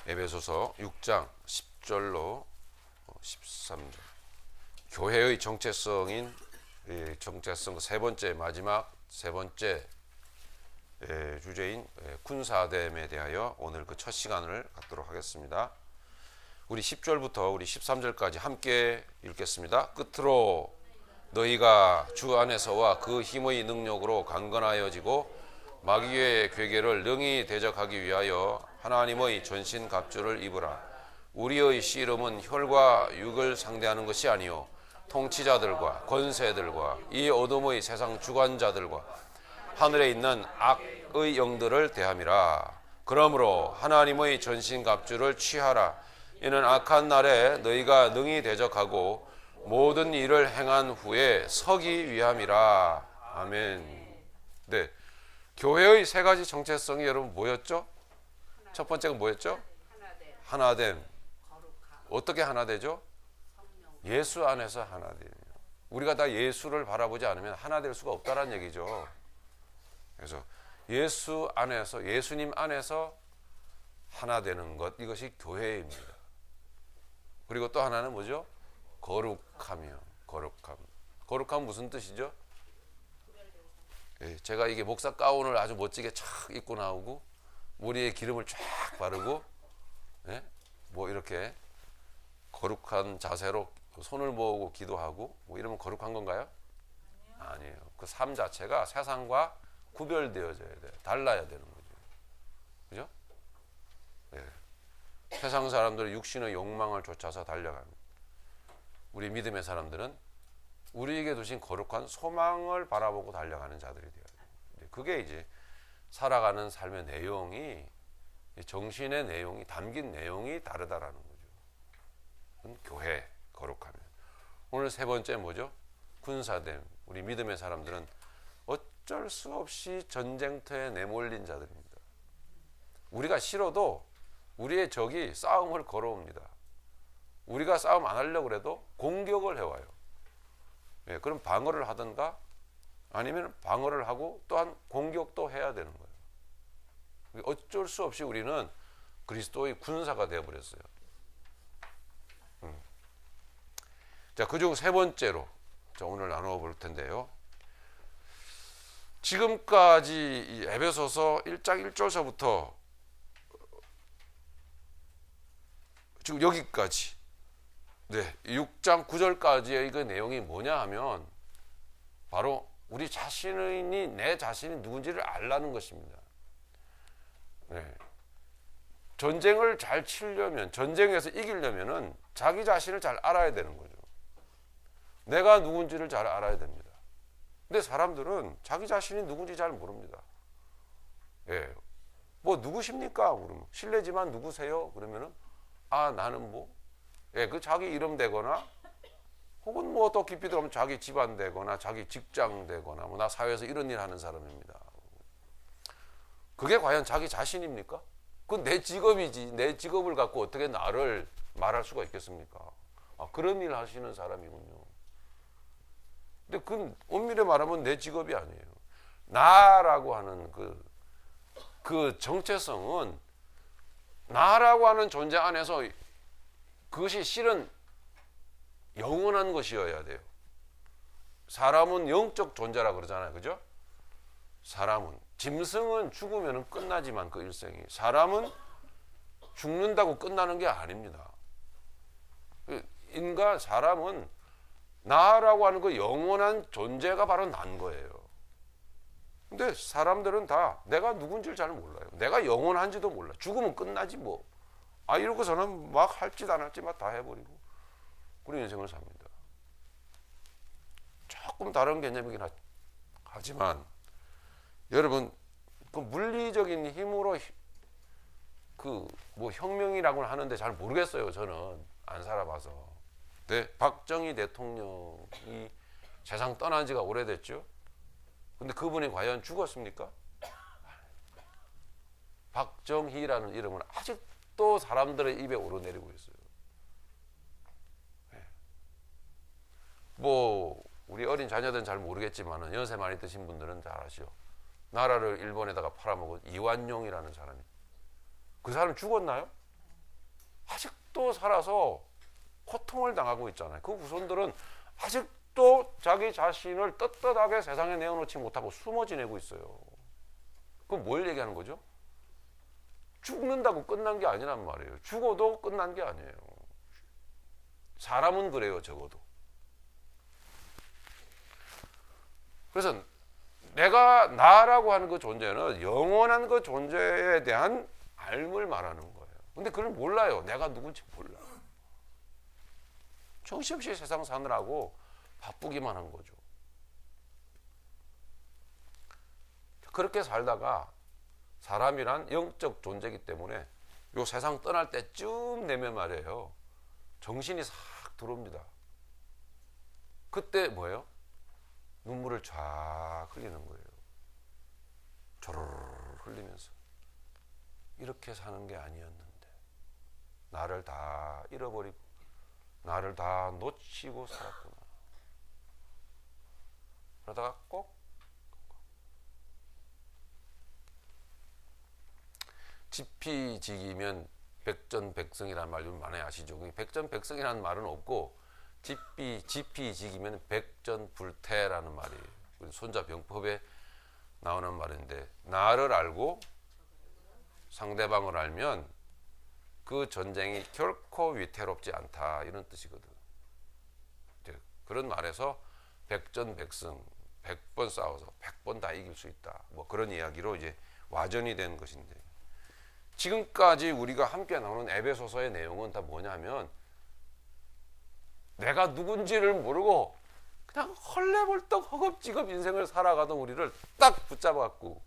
에베소서 6장 10절로 13절. 교회의 정체성인 정체성 세 번째 마지막 세 번째 주제인 군사됨에 대하여 오늘 그 첫 시간을 갖도록 하겠습니다. 우리 10절부터 우리 13절까지 함께 읽겠습니다. 끝으로 너희가 주 안에서와 그 힘의 능력으로 강건하여지고 마귀의 괴계를 능히 대적하기 위하여 하나님의 전신 갑주를 입으라. 우리의 씨름은 혈과 육을 상대하는 것이 아니요 통치자들과 권세들과 이 어둠의 세상 주관자들과 하늘에 있는 악의 영들을 대함이라. 그러므로 하나님의 전신 갑주를 취하라. 이는 악한 날에 너희가 능히 대적하고 모든 일을 행한 후에 서기 위함이라. 아멘. 네, 교회의 세 가지 정체성이 여러분 뭐였죠? 첫 번째가 뭐였죠? 하나됨. 어떻게 하나되죠? 예수 안에서 하나됨이에요. 우리가 다 예수를 바라보지 않으면 하나 될 수가 없다는 얘기죠. 그래서 예수 안에서, 예수님 안에서 하나 되는 것, 이것이 교회입니다. 그리고 또 하나는 뭐죠? 거룩하며. 거룩함 무슨 뜻이죠? 제가 이게 목사 가운을 아주 멋지게 촥 입고 나오고 머리에 기름을 쫙 바르고 뭐 이렇게 거룩한 자세로 손을 모으고 기도하고 뭐 이러면 거룩한 건가요? 아니에요. 그 삶 자체가 세상과 구별되어져야 돼요. 달라야 되는 거죠. 그죠? 네. 세상 사람들은 육신의 욕망을 쫓아서 달려갑니다. 우리 믿음의 사람들은 우리에게 두신 거룩한 소망을 바라보고 달려가는 자들이 되어야 돼요. 그게 이제 살아가는 삶의 내용이, 정신의 내용이, 담긴 내용이 다르다라는 거죠. 그건 교회, 거룩하면. 오늘 세 번째 뭐죠? 군사됨. 우리 믿음의 사람들은 어쩔 수 없이 전쟁터에 내몰린 자들입니다. 우리가 싫어도 우리의 적이 싸움을 걸어옵니다. 우리가 싸움 안 하려고 해도 공격을 해와요. 그럼 방어를 하든가 아니면 방어를 하고 또한 공격도 해야 되는 거예요. 어쩔 수 없이 우리는 그리스도의 군사가 되어버렸어요. 자, 그중 세 번째로 오늘 나눠볼 텐데요. 지금까지 이 에베소서 1장 1절서부터 지금 여기까지 6장 9절까지의 그 내용이 뭐냐 하면 바로 우리 자신이, 내 자신이 누군지를 알라는 것입니다. 전쟁을 잘 치려면, 전쟁에서 이기려면은 자기 자신을 잘 알아야 되는 거죠. 내가 누군지를 잘 알아야 됩니다. 근데 사람들은 자기 자신이 누군지 잘 모릅니다. 뭐 누구십니까? 그러면 실례지만 누구세요? 그러면은 나는 그 자기 이름 되거나 혹은 뭐 또 깊이 들어가면 자기 집안 되거나 자기 직장 되거나 뭐 나 사회에서 이런 일 하는 사람입니다. 그게 과연 자기 자신입니까? 그건 내 직업이지. 내 직업을 갖고 어떻게 나를 말할 수가 있겠습니까? 그런 일 하시는 사람이군요. 근데 그건 엄밀히 말하면 내 직업이 아니에요. 나라고 하는 그 정체성은 나라고 하는 존재 안에서 그것이 실은 영원한 것이어야 돼요. 사람은 영적 존재라 그러잖아요. 그죠? 사람은, 짐승은 죽으면 끝나지만 그 일생이, 사람은 죽는다고 끝나는 게 아닙니다. 사람은 나라고 하는 그 영원한 존재가 바로 난 거예요. 근데 사람들은 다 내가 누군지를 잘 몰라요. 내가 영원한지도 몰라. 죽으면 끝나지 뭐. 이러고서는 막 할 짓 안 할 짓 막 다 해버리고 그런 인생을 삽니다. 조금 다른 개념이긴 하지만 여러분, 그 물리적인 힘으로 뭐 혁명이라고는 하는데 잘 모르겠어요. 저는 안 살아봐서. 박정희 대통령이 세상 떠난 지가 오래됐죠. 근데 그분이 과연 죽었습니까? 박정희라는 이름은 아직도 사람들의 입에 오르내리고 있어요. 뭐 우리 어린 자녀들은 잘 모르겠지만 연세 많이 드신 분들은 잘 아시죠. 나라를 일본에다가 팔아먹은 이완용이라는 사람이. 그 사람 죽었나요? 아직도 살아서 고통을 당하고 있잖아요. 그 후손들은 아직도 자기 자신을 떳떳하게 세상에 내어놓지 못하고 숨어 지내고 있어요. 그럼 뭘 얘기하는 거죠? 죽는다고 끝난 게 아니란 말이에요. 죽어도 끝난 게 아니에요. 사람은 그래요, 적어도. 그래서 내가 나라고 하는 그 존재는 영원한 그 존재에 대한 알을 말하는 거예요. 근데 그걸 몰라요. 내가 누군지 몰라. 정신없이 세상 사느라고 바쁘기만 한 거죠. 그렇게 살다가 사람이란 영적 존재이기 때문에 요 세상 떠날 때쯤 되면 말이에요. 정신이 싹 들어옵니다. 그때 뭐예요? 눈물을 쫙 흘리는 거예요. 조르르 흘리면서 이렇게 사는 게 아니었는데 나를 다 잃어버리고 나를 다 놓치고 살았구나. 그러다가 꼭 지피지기면 백전백승이라는 말 좀 많이 아시죠? 백전백승이라는 말은 없고 지피지기면 백전불태라는 말이에요. 손자병법에 나오는 말인데 나를 알고 상대방을 알면 그 전쟁이 결코 위태롭지 않다 이런 뜻이거든. 그런 말에서 백전백승 100번 싸워서 100번 다 이길 수 있다. 뭐 그런 이야기로 이제 와전이 된 것인데 지금까지 우리가 함께 나오는 에베소서의 내용은 다 뭐냐면 내가 누군지를 모르고 그냥 헐레벌떡 허겁지겁 인생을 살아가던 우리를 딱 붙잡아갖고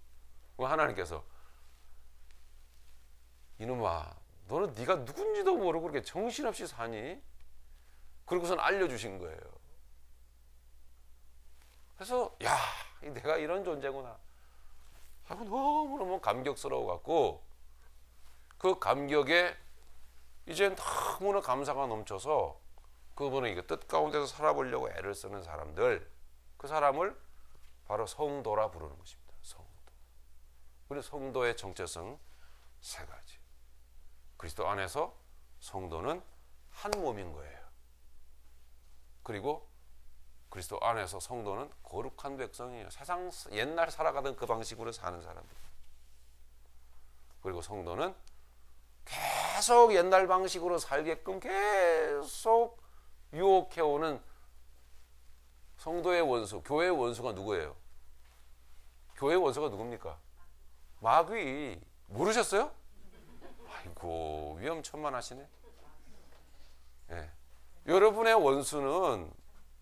하나님께서 이놈아 너는 네가 누군지도 모르고 그렇게 정신없이 사니? 그러고선 알려주신 거예요. 그래서 야 내가 이런 존재구나 하고 너무너무 감격스러워 갖고 그 감격에 이제 너무나 감사가 넘쳐서 그분은 이거 뜻 가운데서 살아보려고 애를 쓰는 사람들 그 사람을 바로 성도라 부르는 것입니다. 성도. 그리고 성도의 정체성 세 가지. 그리스도 안에서 성도는 한 몸인 거예요. 그리고 그리스도 안에서 성도는 거룩한 백성이에요. 세상 옛날 살아가던 그 방식으로 사는 사람들. 그리고 성도는 계속 옛날 방식으로 살게끔 계속 유혹해오는 성도의 원수, 교회의 원수가 누구예요? 교회의 원수가 누굽니까? 마귀. 모르셨어요? 아이고 위험천만하시네. 네. 여러분의 원수는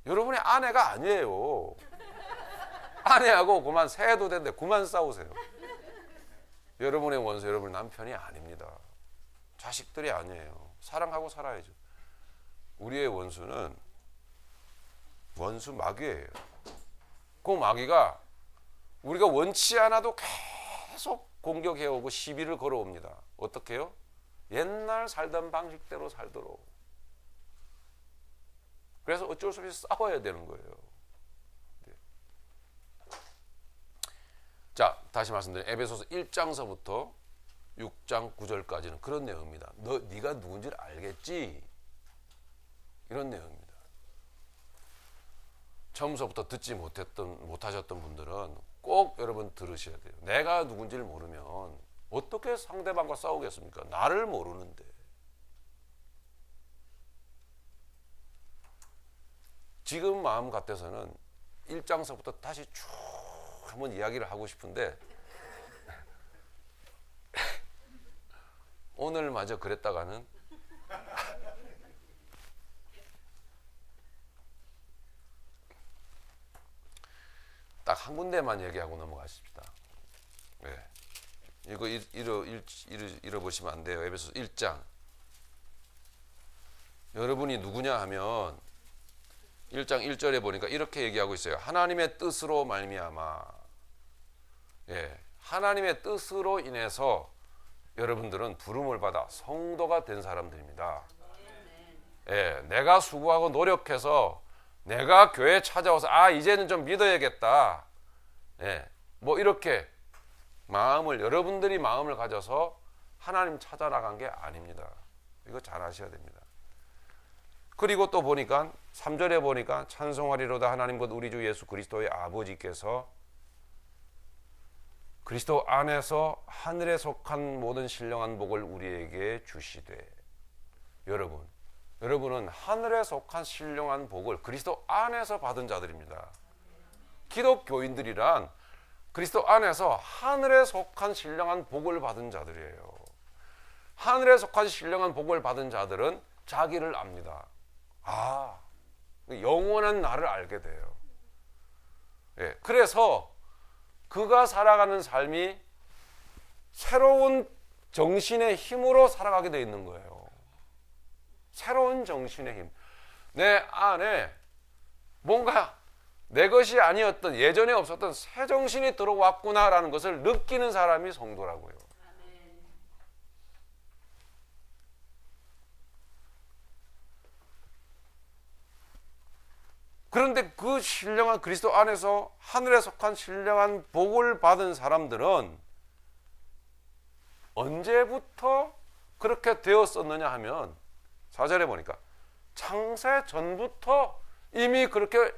여러분의 아내가 아니에요. 아내하고 그만 새해도 된대 그만 싸우세요. 여러분의 원수 여러분 남편이 아닙니다. 자식들이 아니에요. 사랑하고 살아야죠. 우리의 원수는 원수 마귀예요. 그 마귀가 우리가 원치 않아도 계속 공격해오고 시비를 걸어옵니다. 어떻게 해요? 옛날 살던 방식대로 살도록. 그래서 어쩔 수 없이 싸워야 되는 거예요. 네. 자, 다시 말씀드리면 에베소서 1장서부터 6장 9절까지는 그런 내용입니다. 네가 누군지를 알겠지? 이런 내용입니다. 처음서부터 듣지 못하셨던 분들은 꼭 여러분 들으셔야 돼요. 내가 누군지를 모르면 어떻게 상대방과 싸우겠습니까? 나를 모르는데. 지금 마음 같아서는 1장서부터 다시 쭉 한번 이야기를 하고 싶은데 오늘마저 그랬다가는 딱 한 군데만 얘기하고 넘어가십시다. 네. 이거 잃어보시면 안 돼요. 에베소서 1장. 여러분이 누구냐 하면 1장 1절에 보니까 이렇게 얘기하고 있어요. 하나님의 뜻으로 말미암아. 예, 하나님의 뜻으로 인해서 여러분들은 부름을 받아 성도가 된 사람들입니다. 예, 내가 수고하고 노력해서 내가 교회에 찾아와서 이제는 좀 믿어야겠다. 예, 뭐 이렇게 여러분들이 마음을 가져서 하나님 찾아 나간 게 아닙니다. 이거 잘 아셔야 됩니다. 그리고 또 보니까 3절에 보니까 찬송하리로다 하나님 곧 우리 주 예수 그리스도의 아버지께서 그리스도 안에서 하늘에 속한 모든 신령한 복을 우리에게 주시되. 여러분은 하늘에 속한 신령한 복을 그리스도 안에서 받은 자들입니다. 기독교인들이란 그리스도 안에서 하늘에 속한 신령한 복을 받은 자들이에요. 하늘에 속한 신령한 복을 받은 자들은 자기를 압니다. 영원한 나를 알게 돼요. 예, 그래서 그가 살아가는 삶이 새로운 정신의 힘으로 살아가게 되어 있는 거예요. 새로운 정신의 힘. 내 안에 뭔가 내 것이 아니었던, 예전에 없었던 새 정신이 들어왔구나라는 것을 느끼는 사람이 성도라고요. 그런데 그 신령한 그리스도 안에서 하늘에 속한 신령한 복을 받은 사람들은 언제부터 그렇게 되었었느냐 하면 4절에 보니까 창세 전부터 이미 그렇게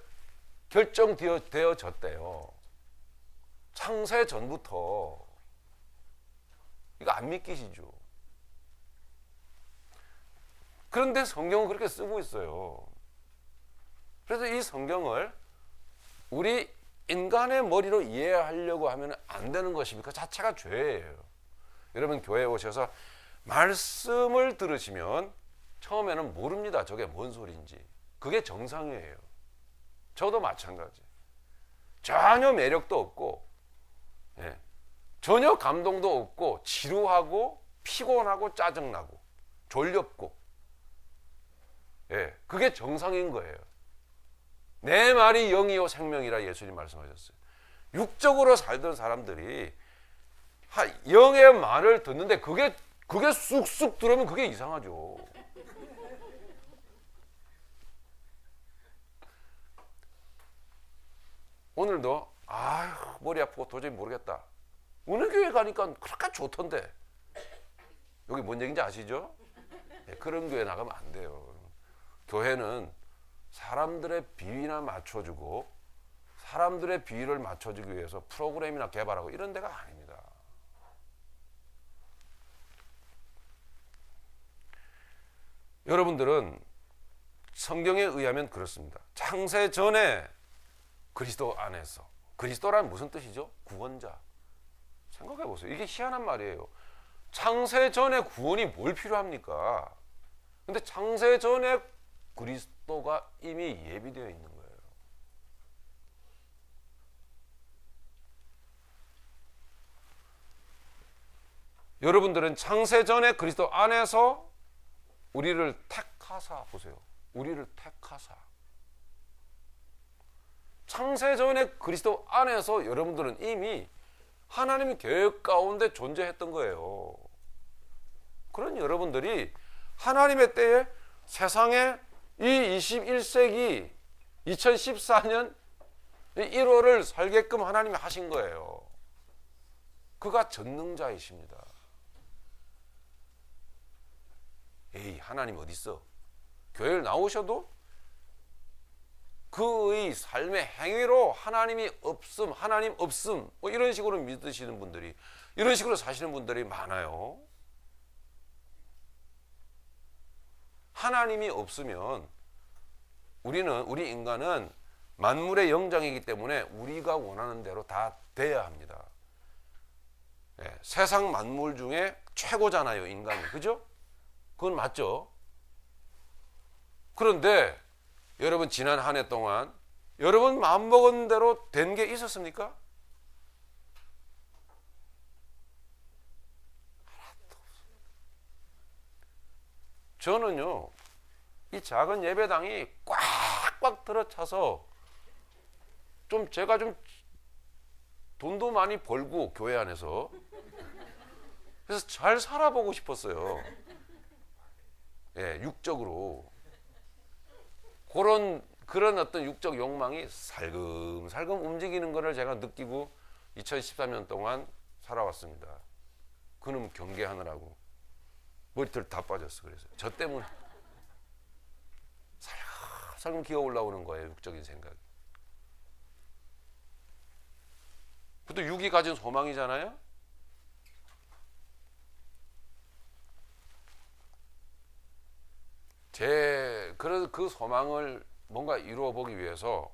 결정되어졌대요. 창세 전부터. 이거 안 믿기시죠? 그런데 성경은 그렇게 쓰고 있어요. 그래서 이 성경을 우리 인간의 머리로 이해하려고 하면 안 되는 것입니다. 그 자체가 죄예요. 여러분 교회에 오셔서 말씀을 들으시면 처음에는 모릅니다. 저게 뭔 소리인지. 그게 정상이에요. 저도 마찬가지. 전혀 매력도 없고, 전혀 감동도 없고, 지루하고, 피곤하고, 짜증나고, 졸렵고, 그게 정상인 거예요. 내 말이 영이요 생명이라 예수님 말씀하셨어요. 육적으로 살던 사람들이 영의 말을 듣는데 그게 쑥쑥 들으면 그게 이상하죠. 오늘도 머리 아프고 도저히 모르겠다. 어느 교회 가니까 그렇게 좋던데. 여기 뭔 얘기인지 아시죠? 그런 교회 나가면 안 돼요. 교회는 사람들의 비위나 맞춰주고 사람들의 비위를 맞춰주기 위해서 프로그램이나 개발하고 이런 데가 아닙니다. 여러분들은 성경에 의하면 그렇습니다. 창세 전에 그리스도 안에서, 그리스도란 무슨 뜻이죠? 구원자. 생각해 보세요. 이게 희한한 말이에요. 창세 전에 구원이 뭘 필요합니까? 근데 창세 전에 그리스도가 이미 예비되어 있는 거예요. 여러분들은 창세 전에 그리스도 안에서 우리를 택하사, 보세요. 우리를 택하사. 창세 전에 그리스도 안에서 여러분들은 이미 하나님의 계획 가운데 존재했던 거예요. 그런 여러분들이 하나님의 때에 세상에 이 21세기 2014년 1월을 살게끔 하나님이 하신 거예요. 그가 전능자이십니다. 하나님 어디 있어? 교회를 나오셔도 그의 삶의 행위로 하나님이 없음, 하나님 없음, 뭐 이런 식으로 믿으시는 분들이, 이런 식으로 사시는 분들이 많아요. 하나님이 없으면 우리 인간은 만물의 영장이기 때문에 우리가 원하는 대로 다 돼야 합니다. 세상 만물 중에 최고잖아요, 인간이. 그죠? 그건 맞죠? 그런데 여러분 지난 한 해 동안 여러분 마음먹은 대로 된 게 있었습니까? 저는요, 이 작은 예배당이 꽉꽉 들어차서 제가 돈도 많이 벌고 교회 안에서 그래서 잘 살아보고 싶었어요. 육적으로. 그런 어떤 육적 욕망이 살금살금 움직이는 것을 제가 느끼고 2013년 동안 살아왔습니다. 그놈 경계하느라고. 머리털 다 빠졌어. 그래서 저 때문에 살금 기어 올라오는 거예요. 육적인 생각이. 그것도 육이 가진 소망이잖아요. 그래서 그 소망을 뭔가 이루어 보기 위해서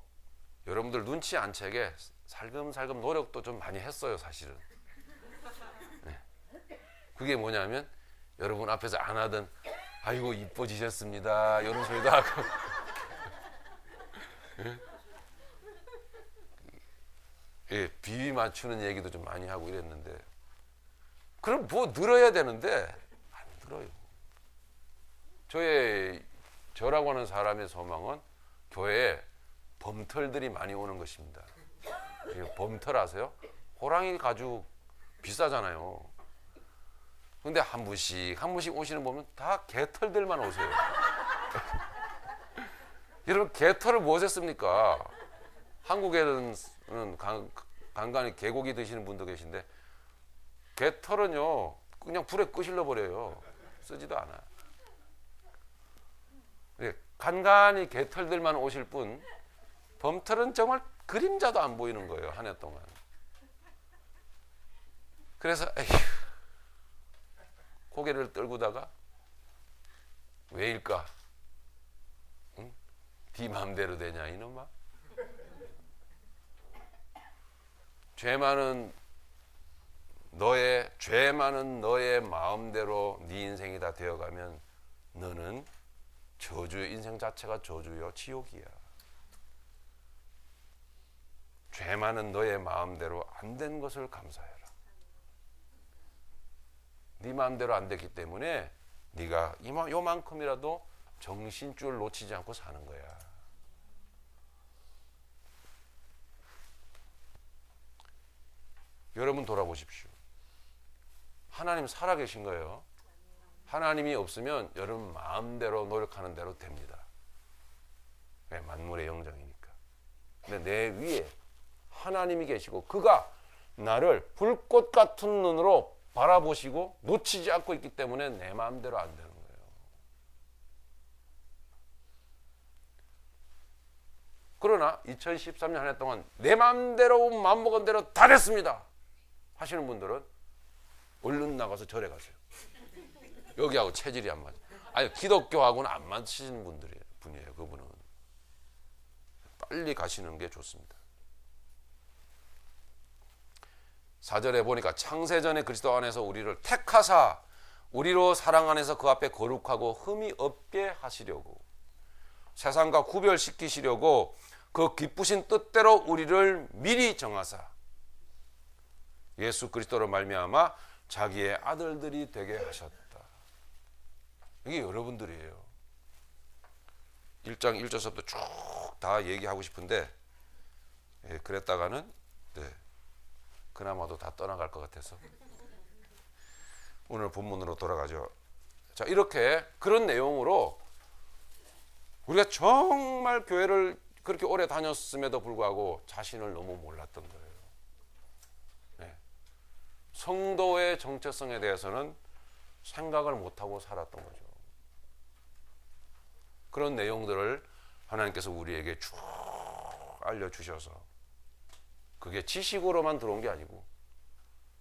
여러분들 눈치 안 채게 살금살금 노력도 좀 많이 했어요, 사실은. 네. 그게 뭐냐면 여러분 앞에서 안 하던 아이고 이뻐지셨습니다 이런 소리도 하고 예, 비위 맞추는 얘기도 좀 많이 하고 이랬는데 그럼 뭐 늘어야 되는데 안 늘어요. 저라고 하는 사람의 소망은 교회에 범털들이 많이 오는 것입니다. 범털 아세요? 호랑이 가죽 비싸잖아요. 근데 한 분씩 오시는 보면 다 개털들만 오세요. 여러분 개털을 무엇에 씁니까? 한국에는 간간히 개고기 드시는 분도 계신데 개털은요 그냥 불에 끄실러 버려요. 쓰지도 않아요. 간간히 개털들만 오실 뿐 범털은 정말 그림자도 안 보이는 거예요. 한 해 동안. 그래서 에휴, 고개를 떨구다가 왜일까? 응? 네 마음대로 되냐 이놈아? 죄 많은 너의 마음대로 네 인생이 다 되어가면 너는 인생 자체가 저주요 지옥이야. 죄 많은 너의 마음대로 안 된 것을 감사해라. 네 마음대로 안 됐기 때문에 네가 요만큼이라도 정신줄 놓치지 않고 사는 거야. 여러분 돌아보십시오. 하나님 살아계신 거예요. 하나님이 없으면 여러분 마음대로 노력하는 대로 됩니다. 만물의 영장이니까. 근데 내 위에 하나님이 계시고 그가 나를 불꽃 같은 눈으로 바라보시고 놓치지 않고 있기 때문에 내 마음대로 안 되는 거예요. 그러나 2013년 한 해 동안 내 마음대로 마음먹은 대로 다 됐습니다 하시는 분들은 얼른 나가서 절에 가세요. 여기하고 체질이 안 맞아요. 아니 기독교하고는 안 맞으시는 분이에요. 그분은 빨리 가시는 게 좋습니다. 4절에 보니까 창세전에 그리스도 안에서 우리를 택하사 우리로 사랑 안에서 그 앞에 거룩하고 흠이 없게 하시려고 세상과 구별시키시려고 그 기쁘신 뜻대로 우리를 미리 정하사 예수 그리스도로 말미암아 자기의 아들들이 되게 하셨다. 이게 여러분들이에요. 1장 1절서부터 쭉 다 얘기하고 싶은데 그랬다가는 그나마도 다 떠나갈 것 같아서 오늘 본문으로 돌아가죠. 자, 이렇게 그런 내용으로 우리가 정말 교회를 그렇게 오래 다녔음에도 불구하고 자신을 너무 몰랐던 거예요. 성도의 정체성에 대해서는 생각을 못하고 살았던 거죠. 그런 내용들을 하나님께서 우리에게 쭉 알려주셔서 그게 지식으로만 들어온 게 아니고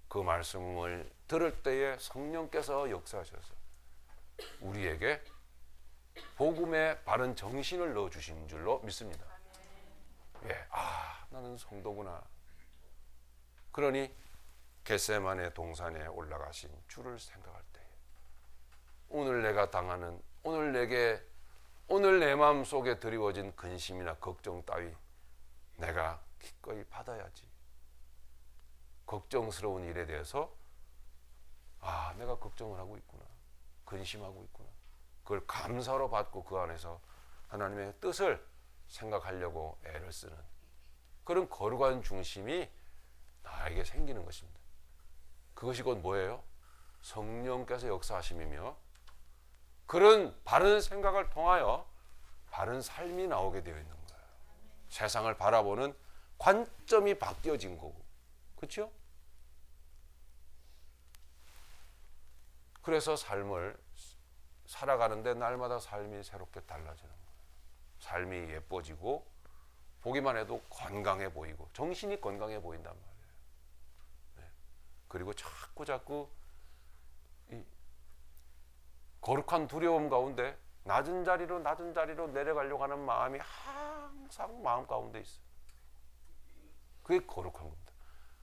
그 말씀을 들을 때에 성령께서 역사하셔서 우리에게 복음의 바른 정신을 넣어주신 줄로 믿습니다. 나는 성도구나. 그러니 겟세마네 동산에 올라가신 주를 생각할 때 오늘 내가 당하는 오늘 내 마음 속에 드리워진 근심이나 걱정 따위 내가 기꺼이 받아야지. 걱정스러운 일에 대해서 내가 걱정을 하고 있구나. 근심하고 있구나. 그걸 감사로 받고 그 안에서 하나님의 뜻을 생각하려고 애를 쓰는 그런 거룩한 중심이 나에게 생기는 것입니다. 그것이 곧 뭐예요? 성령께서 역사하심이며 그런 바른 생각을 통하여 바른 삶이 나오게 되어 있는 거예요. 세상을 바라보는 관점이 바뀌어진 거고, 그렇죠? 그래서 삶을 살아가는데 날마다 삶이 새롭게 달라지는 거예요. 삶이 예뻐지고 보기만 해도 건강해 보이고 정신이 건강해 보인단 말이에요. 네. 그리고 자꾸 이 거룩한 두려움 가운데 낮은 자리로 내려가려고 하는 마음이 항상 마음 가운데 있어요. 그게 거룩한 겁니다.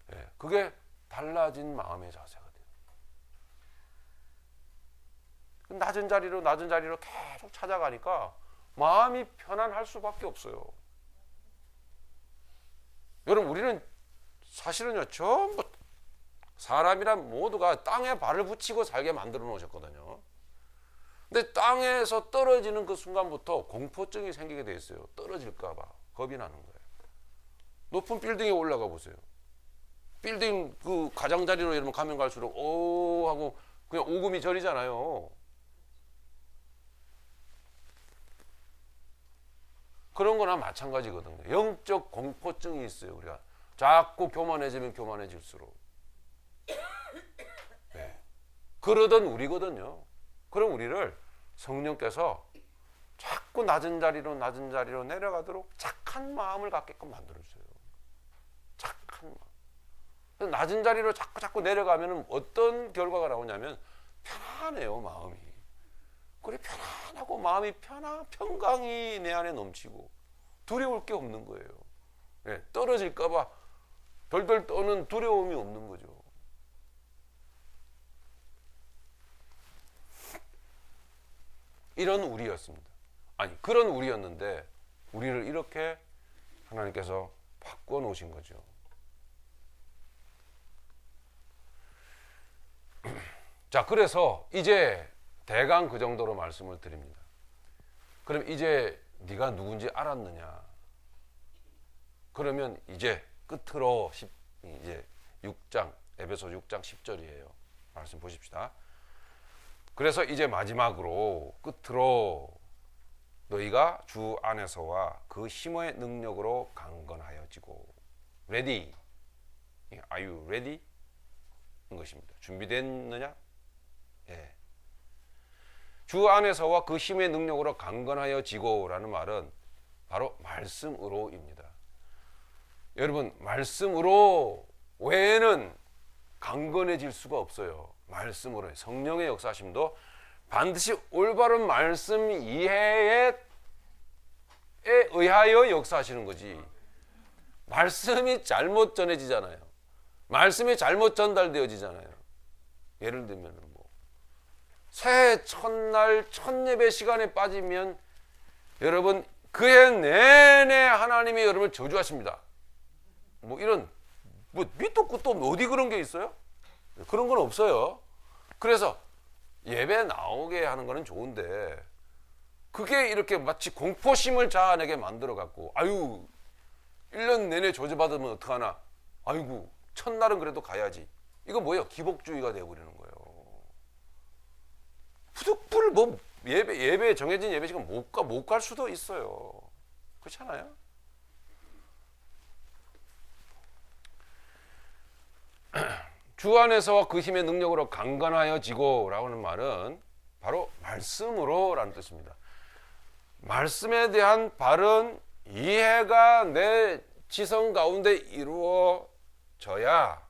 네. 그게 달라진 마음의 자세가 돼요. 낮은 자리로 계속 찾아가니까 마음이 편안할 수밖에 없어요. 여러분, 우리는 사실은요, 전부 사람이란 모두가 땅에 발을 붙이고 살게 만들어 놓으셨거든요. 근데 땅에서 떨어지는 그 순간부터 공포증이 생기게 돼 있어요. 떨어질까 봐 겁이 나는 거예요. 높은 빌딩에 올라가 보세요. 빌딩 그 가장자리로 여러분 가면 갈수록 오 하고 그냥 오금이 저리잖아요. 그런 거나 마찬가지거든요. 영적 공포증이 있어요. 우리가 자꾸 교만해지면 교만해질수록. 네. 그러던 우리거든요. 그럼 우리를 성령께서 자꾸 낮은 자리로 내려가도록 착한 마음을 갖게끔 만들어줘요. 착한 마음. 낮은 자리로 자꾸 내려가면 어떤 결과가 나오냐면 편안해요, 마음이. 그래, 편안하고 마음이 평강이 내 안에 넘치고 두려울 게 없는 거예요. 네, 떨어질까봐 덜덜 떠는 두려움이 없는 거죠. 이런 우리였습니다. 아니, 그런 우리였는데 우리를 이렇게 하나님께서 바꿔 놓으신 거죠. 자, 그래서 이제 대강 그 정도로 말씀을 드립니다. 그럼 이제 네가 누군지 알았느냐? 그러면 이제 끝으로 이제 6장 에베소 6장 10절이에요. 말씀 보십시다. 그래서 이제 마지막으로 끝으로 너희가 주 안에서와 그 힘의 능력으로 강건하여지고 ready. Are you ready? 인 것입니다. 준비됐느냐? 예. 주 안에서와 그 힘의 능력으로 강건하여지고라는 말은 바로 말씀으로입니다. 여러분, 말씀으로 외에는 강건해질 수가 없어요. 말씀으로. 성령의 역사심도 반드시 올바른 말씀 이해에 의하여 역사하시는 거지. 말씀이 잘못 전해지잖아요. 말씀이 잘못 전달되어지잖아요. 예를 들면 새해 첫날 첫 예배 시간에 빠지면 여러분 그해 내내 하나님이 여러분을 저주하십니다. 뭐 이런 밑도 끝도 없는 어디 그런 게 있어요? 그런 건 없어요. 그래서 예배 나오게 하는 거는 좋은데 그게 이렇게 마치 공포심을 자아내게 만들어 갖고 아유 1년 내내 저주받으면 어떡하나, 아이고 첫날은 그래도 가야지, 이거 뭐예요? 기복주의가 되어버리는 거예요. 부득불 뭐 예배 정해진 예배 시간 못 갈 수도 있어요. 그렇잖아요. 주 안에서와 그 힘의 능력으로 강건하여지고 라고 하는 말은 바로 말씀으로 라는 뜻입니다. 말씀에 대한 바른 이해가 내 지성 가운데 이루어져야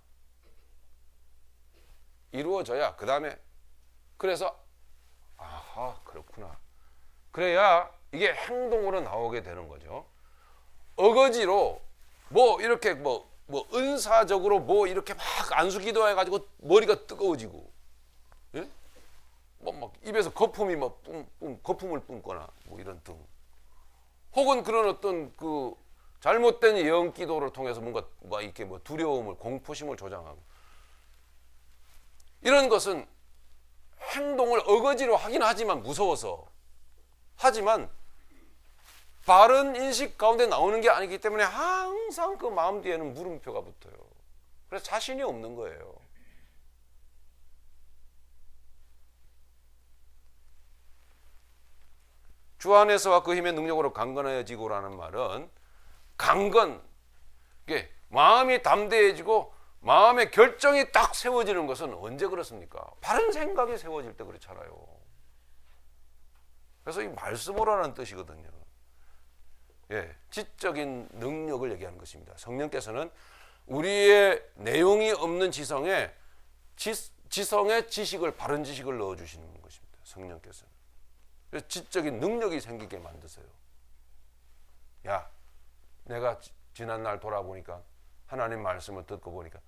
그 다음에 그래서 아하 그렇구나, 그래야 이게 행동으로 나오게 되는 거죠. 어거지로 뭐 이렇게 뭐 은사적으로 뭐 이렇게 막 안수기도 해가지고 머리가 뜨거워지고, 예? 막 입에서 거품이 거품을 뿜거나 뭐 이런 등, 혹은 그런 어떤 그 잘못된 예언 기도를 통해서 뭔가 이렇게 두려움을, 공포심을 조장하고, 이런 것은 행동을 어거지로 하긴 하지만 무서워서 하지만 바른 인식 가운데 나오는 게 아니기 때문에 항상 그 마음 뒤에는 물음표가 붙어요. 그래서 자신이 없는 거예요. 주 안에서와 그 힘의 능력으로 강건해지고라는 말은 강건, 이게 마음이 담대해지고 마음의 결정이 딱 세워지는 것은 언제 그렇습니까? 바른 생각이 세워질 때 그렇잖아요. 그래서 이 말씀으로라는 뜻이거든요. 예, 지적인 능력을 얘기하는 것입니다. 성령께서는 우리의 내용이 없는 지성에 지식을, 바른 지식을 넣어주시는 것입니다. 성령께서는. 그래서 지적인 능력이 생기게 만드세요. 야, 내가 지난날 돌아보니까 하나님 말씀을 듣고 보니까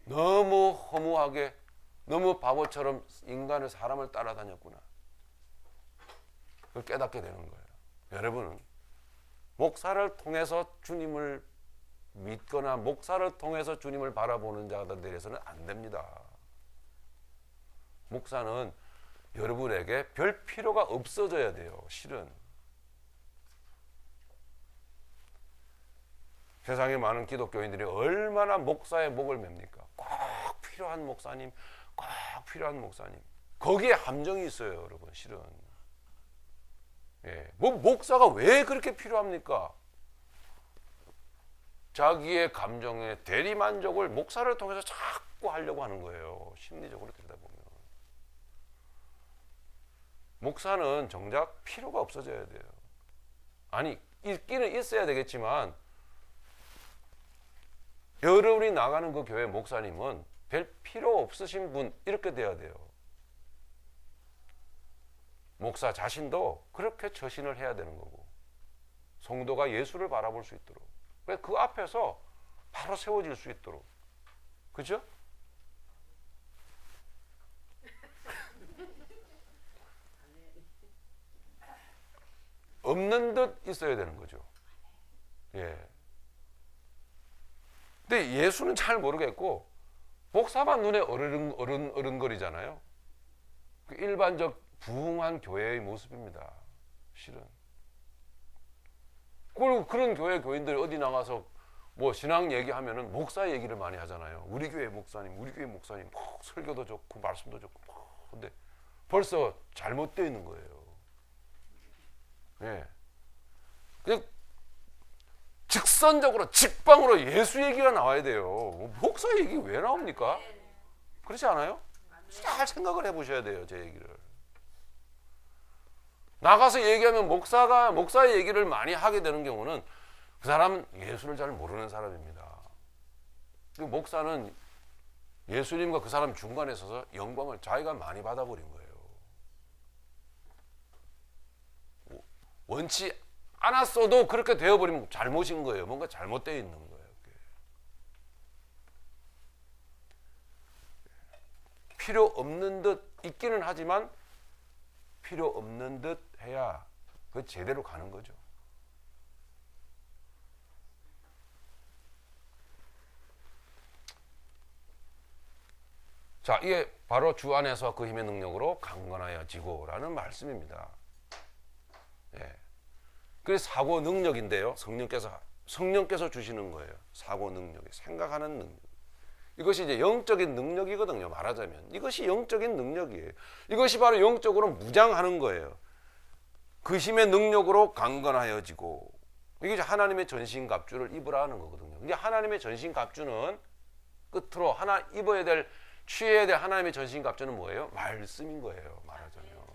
너무 허무하게, 너무 바보처럼 사람을 따라다녔구나. 그걸 깨닫게 되는 거예요. 여러분은 목사를 통해서 주님을 믿거나 목사를 통해서 주님을 바라보는 자들 되어서는 안 됩니다. 목사는 여러분에게 별 필요가 없어져야 돼요. 실은 세상에 많은 기독교인들이 얼마나 목사의 목을 맵니까? 꼭 필요한 목사님, 꼭 필요한 목사님. 거기에 함정이 있어요, 여러분. 실은 예, 뭐 목사가 왜 그렇게 필요합니까? 자기의 감정의 대리만족을 목사를 통해서 자꾸 하려고 하는 거예요. 심리적으로 들여다보면 목사는 정작 필요가 없어져야 돼요. 아니, 있기는 있어야 되겠지만 여러분이 나가는 그 교회 목사님은 별 필요 없으신 분 이렇게 돼야 돼요. 목사 자신도 그렇게 처신을 해야 되는 거고 성도가 예수를 바라볼 수 있도록 그 앞에서 바로 세워질 수 있도록. 그죠? 없는 듯 있어야 되는 거죠. 예. 근데 예수는 잘 모르겠고 목사만 눈에 어른거리잖아요. 그 일반적 부흥한 교회의 모습입니다. 실은. 그리고 그런 교회 교인들이 어디 나가서 뭐 신앙 얘기하면은 목사 얘기를 많이 하잖아요. 우리 교회 목사님, 우리 교회 목사님, 설교도 좋고 말씀도 좋고. 근데 벌써 잘못되어 있는 거예요. 예. 그냥 직선적으로 직방으로 예수 얘기가 나와야 돼요. 목사 얘기 왜 나옵니까? 그렇지 않아요? 잘 생각을 해보셔야 돼요. 제 얘기를. 나가서 얘기하면 목사의 얘기를 많이 하게 되는 경우는 그 사람은 예수를 잘 모르는 사람입니다. 그리고 목사는 예수님과 그 사람 중간에 서서 영광을 자기가 많이 받아버린 거예요. 원치 않았어도 그렇게 되어버리면 잘못인 거예요. 뭔가 잘못되어 있는 거예요. 필요 없는 듯 있기는 하지만 필요 없는 듯 해야 그 제대로 가는 거죠. 자, 이게 바로 주 안에서 그 힘의 능력으로 강건하여지고라는 말씀입니다. 예. 그래서 사고 능력인데요. 성령께서 주시는 거예요. 사고 능력이, 생각하는 능력. 이것이 이제 영적인 능력이거든요. 말하자면 이것이 영적인 능력이에요. 이것이 바로 영적으로 무장하는 거예요. 그 힘의 능력으로 강건하여지고, 이게 이제 하나님의 전신갑주를 입으라 하는 거거든요. 이제 하나님의 전신갑주는 끝으로 하나 입어야 될, 취해야 될 하나님의 전신갑주는 뭐예요? 말씀인 거예요. 말하자면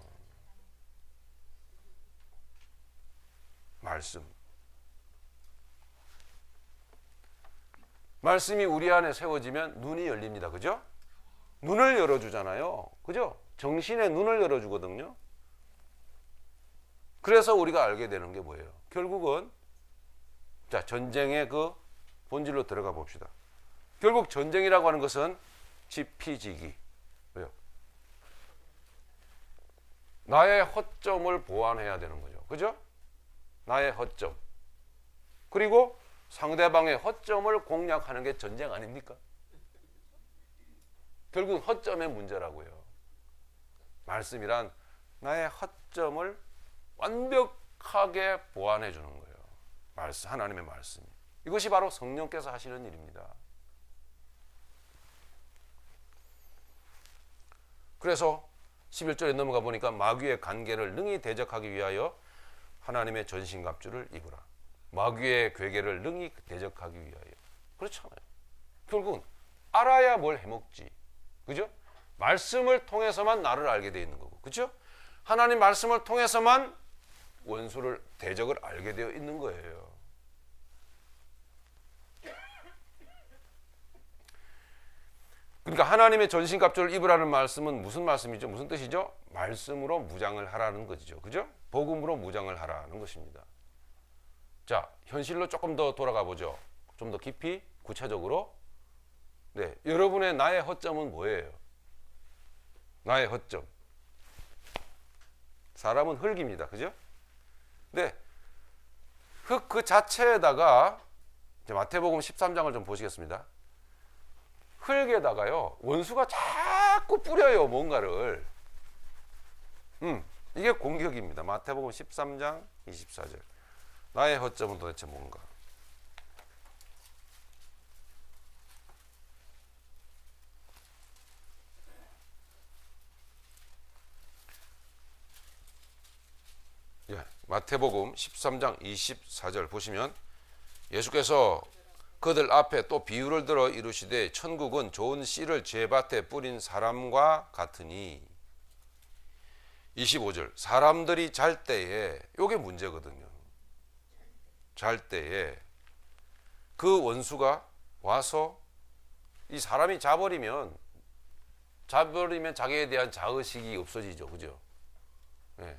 말씀. 말씀이 우리 안에 세워지면 눈이 열립니다. 그죠? 눈을 열어주잖아요. 그죠? 정신의 눈을 열어주거든요. 그래서 우리가 알게 되는 게 뭐예요? 결국은 자, 전쟁의 그 본질로 들어가 봅시다. 결국 전쟁이라고 하는 것은 지피지기. 왜요? 나의 허점을 보완해야 되는 거죠. 그죠? 나의 허점. 그리고 상대방의 허점을 공략하는 게 전쟁 아닙니까? 결국 허점의 문제라고요. 말씀이란 나의 허점을 완벽하게 보완해 주는 거예요. 하나님의 말씀이. 이것이 바로 성령께서 하시는 일입니다. 그래서 11절에 넘어가 보니까 마귀의 관계를 능히 대적하기 위하여 하나님의 전신갑주를 입으라. 마귀의 괴계를 능히 대적하기 위하여. 그렇잖아요. 결국은 알아야 뭘 해먹지. 그죠? 말씀을 통해서만 나를 알게 돼 있는 거고. 그죠? 하나님 말씀을 통해서만 원수를 대적을 알게 되어 있는 거예요. 그러니까 하나님의 전신갑주를 입으라는 말씀은 무슨 말씀이죠? 무슨 뜻이죠? 말씀으로 무장을 하라는 거죠. 그죠? 복음으로 무장을 하라는 것입니다. 자, 현실로 조금 더 돌아가 보죠. 좀 더 깊이 구체적으로. 네, 여러분의 나의 허점은 뭐예요? 나의 허점. 사람은 흙입니다. 그죠? 네. 흙 그 자체에다가 이제 마태복음 13장을 좀 보시겠습니다. 흙에다가요, 원수가 자꾸 뿌려요, 뭔가를. 이게 공격입니다. 마태복음 13장 24절. 나의 허점은 도대체 뭔가? 예, 마태복음 13장 24절 보시면 예수께서 그들 앞에 또 비유를 들어 이르시되 천국은 좋은 씨를 제밭에 뿌린 사람과 같으니 25절 사람들이 잘 때에 요게 문제거든요. 잘 때에 그 원수가 와서 이 사람이 자버리면 자기에 대한 자의식이 없어지죠. 그죠? 예.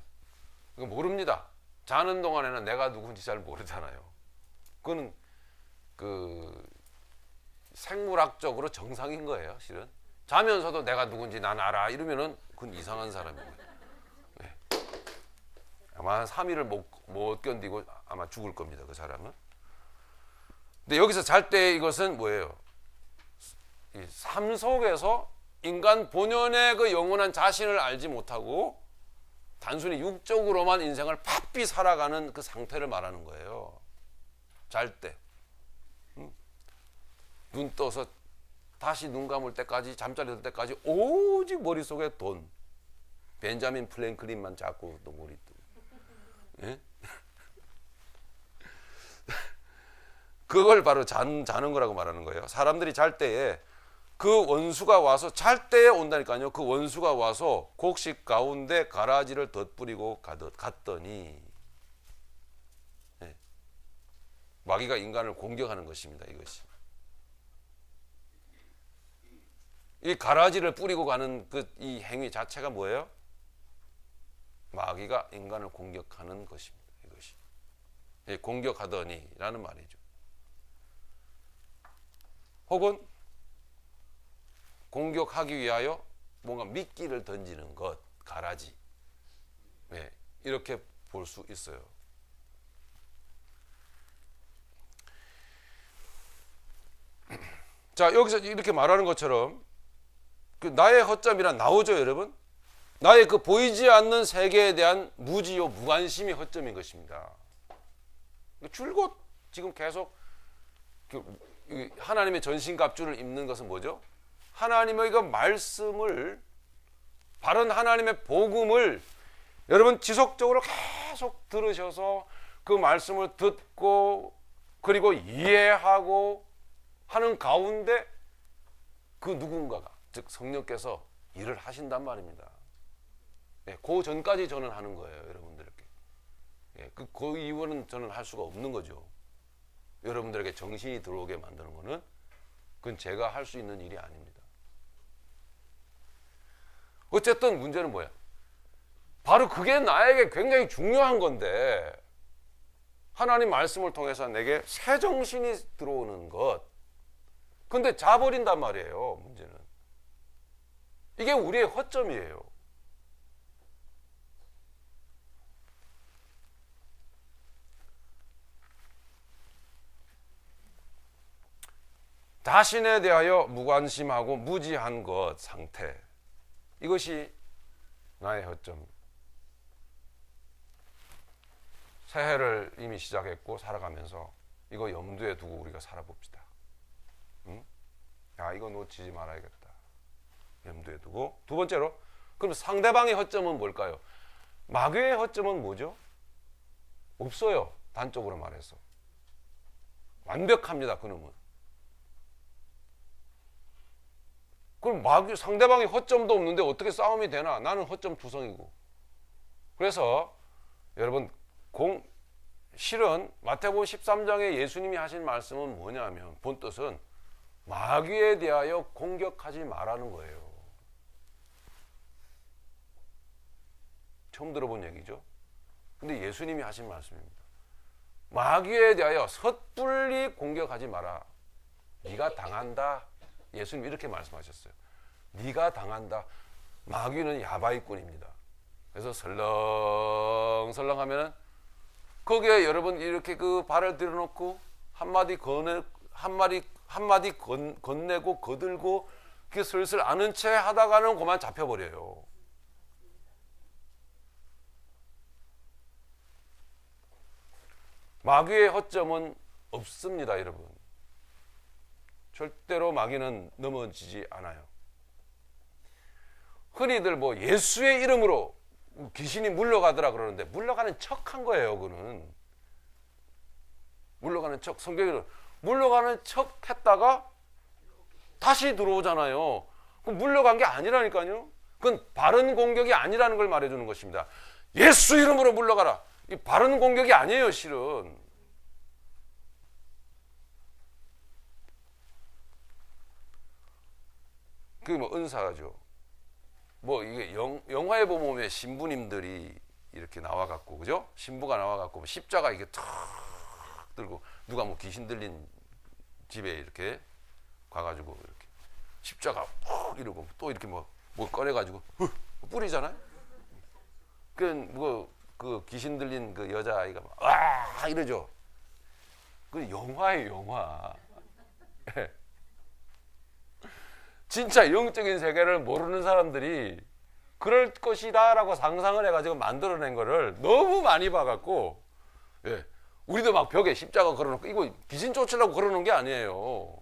이거 모릅니다. 자는 동안에는 내가 누군지 잘 모르잖아요. 그거는 그 생물학적으로 정상인 거예요. 실은 자면서도 내가 누군지 난 알아 이러면은 그건 이상한 사람이에요. 네. 아마 한 3일을 못 견디고 아마 죽을 겁니다. 그 사람은. 근데 여기서 잘 때 이것은 뭐예요? 이 삶 속에서 인간 본연의 그 영원한 자신을 알지 못하고 단순히 육적으로만 인생을 바삐 살아가는 그 상태를 말하는 거예요. 잘 때. 눈 떠서 다시 눈 감을 때까지, 잠자리 들 때까지 오직 머릿속에 돈. 벤자민 프랭클린만 자꾸 또 머리 뜨고. 예? 그걸 바로 자는 거라고 말하는 거예요. 사람들이 잘 때에 그 원수가 와서 잘 때에 온다니까요. 그 원수가 와서 곡식 가운데 가라지를 덧뿌리고 갔더니 예. 마귀가 인간을 공격하는 것입니다. 이것이. 이 가라지를 뿌리고 가는 이 행위 자체가 뭐예요? 마귀가 인간을 공격하는 것입니다. 이것이. 공격하더니라는 말이죠. 혹은 공격하기 위하여 뭔가 미끼를 던지는 것, 가라지. 네, 이렇게 볼 수 있어요. 자, 여기서 이렇게 말하는 것처럼 그 나의 허점이란 나오죠, 여러분? 나의 그 보이지 않는 세계에 대한 무지요, 무관심이 허점인 것입니다. 줄곧 지금 계속 하나님의 전신갑주를 입는 것은 뭐죠? 하나님의 그 말씀을, 바른 하나님의 복음을 여러분 지속적으로 계속 들으셔서 그 말씀을 듣고 그리고 이해하고 하는 가운데 그 누군가가, 즉 성령께서 일을 하신단 말입니다. 예, 그 전까지 저는 하는 거예요, 여러분들에게. 예, 그 이후는 저는 할 수가 없는 거죠. 여러분들에게 정신이 들어오게 만드는 거는 그건 제가 할 수 있는 일이 아닙니다. 어쨌든 문제는 뭐야? 바로 그게 나에게 굉장히 중요한 건데 하나님 말씀을 통해서 내게 새 정신이 들어오는 것. 근데 자버린단 말이에요, 문제는. 이게 우리의 허점이에요. 자신에 대하여 무관심하고 무지한 것 상태. 이것이 나의 허점. 새해를 이미 시작했고 살아가면서 이거 염두에 두고 우리가 살아봅시다. 응? 야, 이거 놓치지 말아야겠다. 염두에 두고. 두 번째로, 그럼 상대방의 허점은 뭘까요? 마귀의 허점은 뭐죠? 없어요. 단적으로 말해서. 완벽합니다. 그놈은. 그럼 상대방이 허점도 없는데 어떻게 싸움이 되나? 나는 허점 투성이고. 그래서 여러분 실은 마태복음 13장에 예수님이 하신 말씀은 뭐냐면 본 뜻은 마귀에 대하여 공격하지 말라는 거예요. 처음 들어본 얘기죠. 근데 예수님이 하신 말씀입니다. 마귀에 대하여 섣불리 공격하지 마라. 네가 당한다. 예수님 이렇게 말씀하셨어요. 네가 당한다. 마귀는 야바이꾼입니다. 그래서 설렁설렁 하면은 거기에 여러분 이렇게 그 발을 들여놓고 한마디 건네고 거들고 그 슬슬 아는 채 하다가는 그만 잡혀버려요. 마귀의 허점은 없습니다, 여러분. 절대로 마귀는 넘어지지 않아요. 흔히들 뭐 예수의 이름으로 귀신이 물러가더라 그러는데 물러가는 척한 거예요, 그는. 물러가는 척, 성경에는 물러가는 척 했다가 다시 들어오잖아요. 그럼 물러간 게 아니라니까요. 그건 바른 공격이 아니라는 걸 말해주는 것입니다. 예수 이름으로 물러가라. 이 바른 공격이 아니에요, 실은. 그게 뭐 은사죠. 뭐 이게 영화에 보면 왜 신부님들이 이렇게 나와갖고, 그죠? 신부가 나와갖고 십자가 이게 탁 들고 누가 뭐 귀신 들린 집에 이렇게 가가지고 이렇게 십자가 푹 이러고 또 이렇게 뭐 꺼내가지고 뿌리잖아요. 그 귀신 들린 그 여자아이가 막 와 이러죠. 그 영화예요, 영화. 진짜 영적인 세계를 모르는 사람들이 그럴 것이다 라고 상상을 해가지고 만들어낸 거를 너무 많이 봐갖고, 예, 우리도 막 벽에 십자가 걸어놓고 이거 귀신 쫓으려고 걸어놓은 게 아니에요.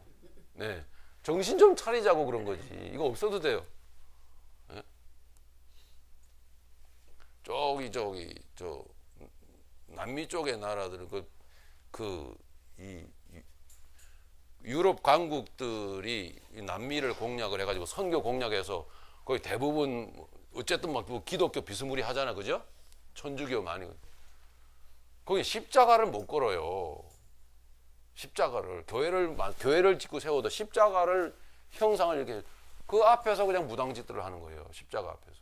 네, 정신 좀 차리자고 그런 거지. 이거 없어도 돼요. 예? 저 남미 쪽의 나라들은 유럽 강국들이 남미를 공략을 해가지고 선교 공략해서 거의 대부분 어쨌든 막 기독교 비스무리 하잖아, 그죠? 천주교 많이. 거기 십자가를 못 걸어요. 십자가를 교회를 짓고 세워도 십자가를 형상을 이렇게 그 앞에서 그냥 무당짓들을 하는 거예요. 십자가 앞에서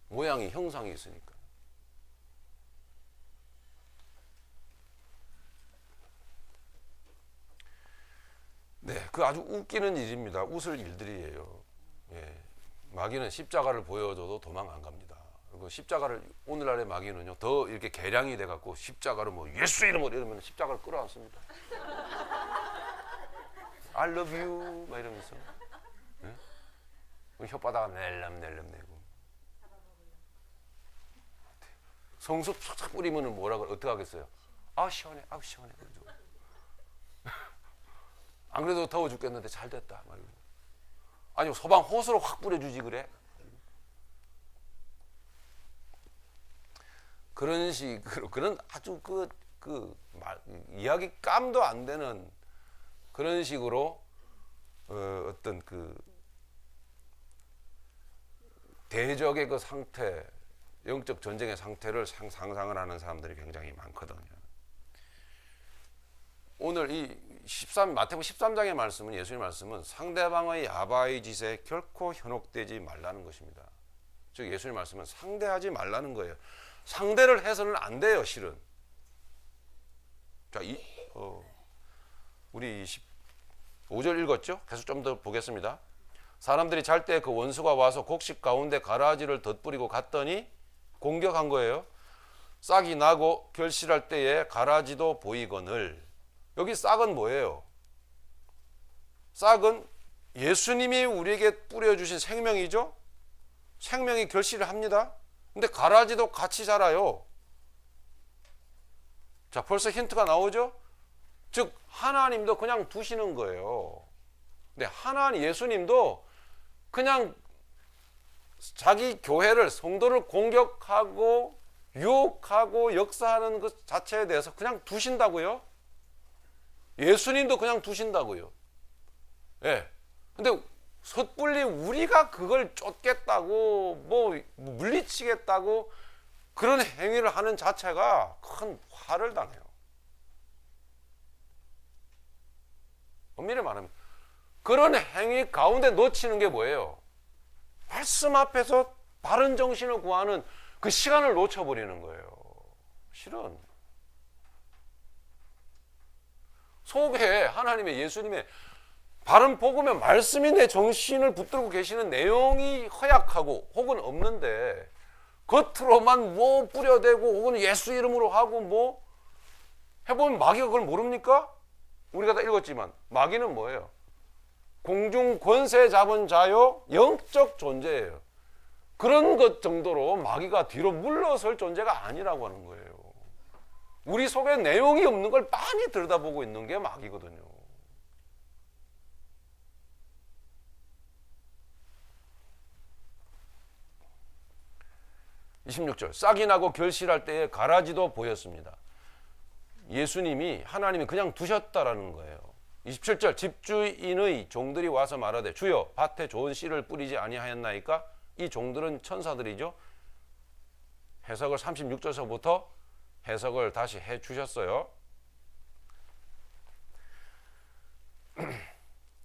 모양이 형상이 있으니까. 네, 그 아주 웃기는 일입니다. 웃을 일들이에요. 예, 마귀는 십자가를 보여줘도 도망 안 갑니다. 그리고 십자가를 오늘날의 마귀는요 더 이렇게 개량이 돼갖고 십자가를 뭐 예수 이름으로 이러면 십자가를 끌어안습니다. I love you 막 이러면서, 예? 혓바닥 낼름내고 성수 팍 뿌리면은 뭐라고 어떻게 하겠어요? 아 시원해, 아 시원해. 그러죠. 안 그래도 더워 죽겠는데 잘 됐다. 아니 소방 호수로 확 뿌려주지 그래. 그런 식으로 그런 아주 이야기 깜도 안 되는 그런 식으로 어떤 그 대적의 그 상태, 영적 전쟁의 상태를 상상을 하는 사람들이 굉장히 많거든요. 오늘 이 마태복음 13장의 말씀은, 예수님의 말씀은 상대방의 야바이 짓에 결코 현혹되지 말라는 것입니다. 즉 예수님의 말씀은 상대하지 말라는 거예요. 상대를 해서는 안 돼요, 실은. 자, 우리 5절 읽었죠? 계속 좀 더 보겠습니다. 사람들이 잘 때 그 원수가 와서 곡식 가운데 가라지를 덧뿌리고 갔더니 공격한 거예요. 싹이 나고 결실할 때에 가라지도 보이거늘. 여기 싹은 뭐예요? 싹은 예수님이 우리에게 뿌려주신 생명이죠? 생명이 결실을 합니다. 근데 가라지도 같이 자라요. 자, 벌써 힌트가 나오죠? 즉 하나님도 그냥 두시는 거예요. 근데 예수님도 그냥 자기 교회를, 성도를 공격하고 유혹하고 역사하는 것 자체에 대해서 그냥 두신다고요. 예수님도 그냥 두신다고요. 예. 근데 섣불리 우리가 그걸 쫓겠다고 뭐 물리치겠다고 그런 행위를 하는 자체가 큰 화를 당해요. 엄밀히 말하면 그런 행위 가운데 놓치는 게 뭐예요? 말씀 앞에서 바른 정신을 구하는 그 시간을 놓쳐버리는 거예요. 실은 속에 하나님의 예수님의 바른 복음의 말씀이 내 정신을 붙들고 계시는 내용이 허약하고 혹은 없는데 겉으로만 뭐 뿌려대고 혹은 예수 이름으로 하고 뭐 해보면 마귀가 그걸 모릅니까? 우리가 다 읽었지만 마귀는 뭐예요? 공중 권세 잡은 자요 영적 존재예요. 그런 것 정도로 마귀가 뒤로 물러설 존재가 아니라고 하는 거예요. 우리 속에 내용이 없는 걸 빤히 들여다보고 있는 게 마귀거든요. (26절) 싹이 나고 결실할 때에 가라지도 보였습니다. 예수님이 하나님이 그냥 두셨다라는 거예요. 27절 집주인의 종들이 와서 말하되 주여 밭에 좋은 씨를 뿌리지 아니하였나이까? 이 종들은 천사들이죠. 해석을 36절서부터 해석을 다시 해 주셨어요.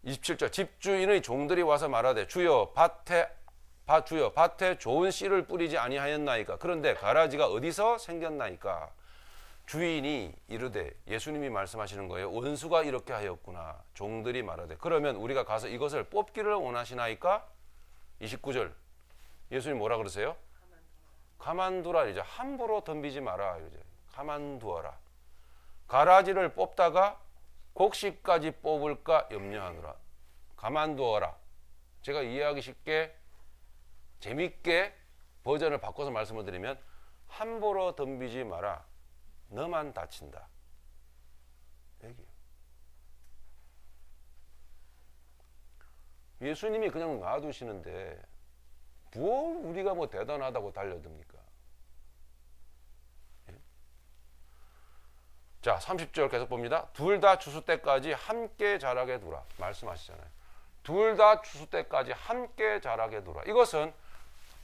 27절 집주인의 종들이 와서 말하되 주여 밭에 좋은 씨를 뿌리지 아니하였나이까? 그런데 가라지가 어디서 생겼나이까? 주인이 이르되, 예수님이 말씀하시는 거예요. 원수가 이렇게 하였구나. 종들이 말하되 그러면 우리가 가서 이것을 뽑기를 원하시나이까? 29절 예수님 뭐라 그러세요? 가만두라. 이제 함부로 덤비지 마라. 이제 가만두어라. 가라지를 뽑다가 곡식까지 뽑을까 염려하노라. 가만두어라. 제가 이해하기 쉽게 재밌게 버전을 바꿔서 말씀을 드리면 함부로 덤비지 마라. 너만 다친다. 얘기예요. 예수님이 그냥 놔두시는데 뭘 우리가 뭐 대단하다고 달려듭니까? 예? 자, 30절 계속 봅니다. 둘 다 추수 때까지 함께 자라게 두라. 말씀하시잖아요. 둘 다 추수 때까지 함께 자라게 두라. 이것은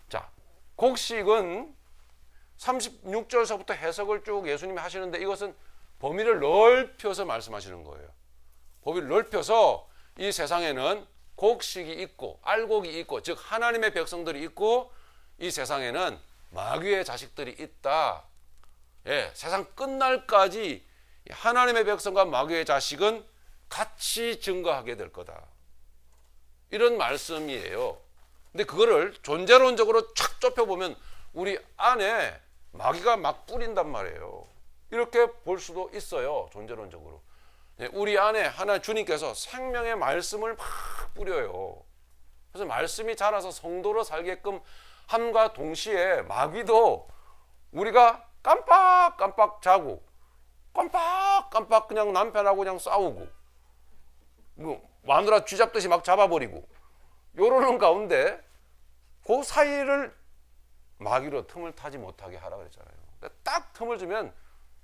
자, 곡식은 36절서부터 해석을 쭉 예수님이 하시는데 이것은 범위를 넓혀서 말씀하시는 거예요. 범위를 넓혀서 이 세상에는 곡식이 있고 알곡이 있고 즉 하나님의 백성들이 있고 이 세상에는 마귀의 자식들이 있다. 예, 세상 끝날까지 하나님의 백성과 마귀의 자식은 같이 증거하게 될 거다. 이런 말씀이에요. 근데 그거를 존재론적으로 촥 좁혀보면 우리 안에 마귀가 막 뿌린단 말이에요. 이렇게 볼 수도 있어요. 존재론적으로. 우리 안에 하나 주님께서 생명의 말씀을 막 뿌려요. 그래서 말씀이 자라서 성도로 살게끔 함과 동시에 마귀도 우리가 깜빡깜빡 자고 깜빡깜빡 그냥 남편하고 그냥 싸우고 뭐 마누라 쥐잡듯이 막 잡아버리고 요러는 가운데 그 사이를 마귀로 틈을 타지 못하게 하라 그랬잖아요. 딱 틈을 주면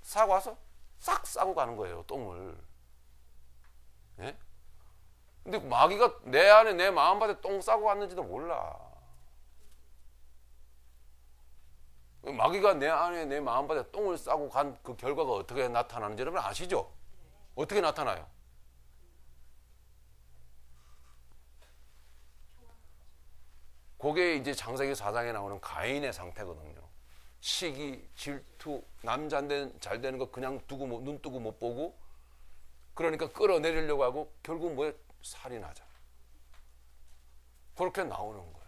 싸고 와서 싹 싸고 가는 거예요. 똥을. 예? 근데 마귀가 내 안에 내 마음밭에 똥 싸고 왔는지도 몰라. 마귀가 내 안에 내 마음밭에 똥을 싸고 간 그 결과가 어떻게 나타나는지 여러분 아시죠? 어떻게 나타나요? 그게 이제 창세기 4장에 나오는 가인의 상태거든요. 시기, 질투, 남자 잘 되는 거 그냥 두고 눈 뜨고 못 보고 그러니까 끌어내리려고 하고 결국 뭐에 살인하자. 그렇게 나오는 거예요.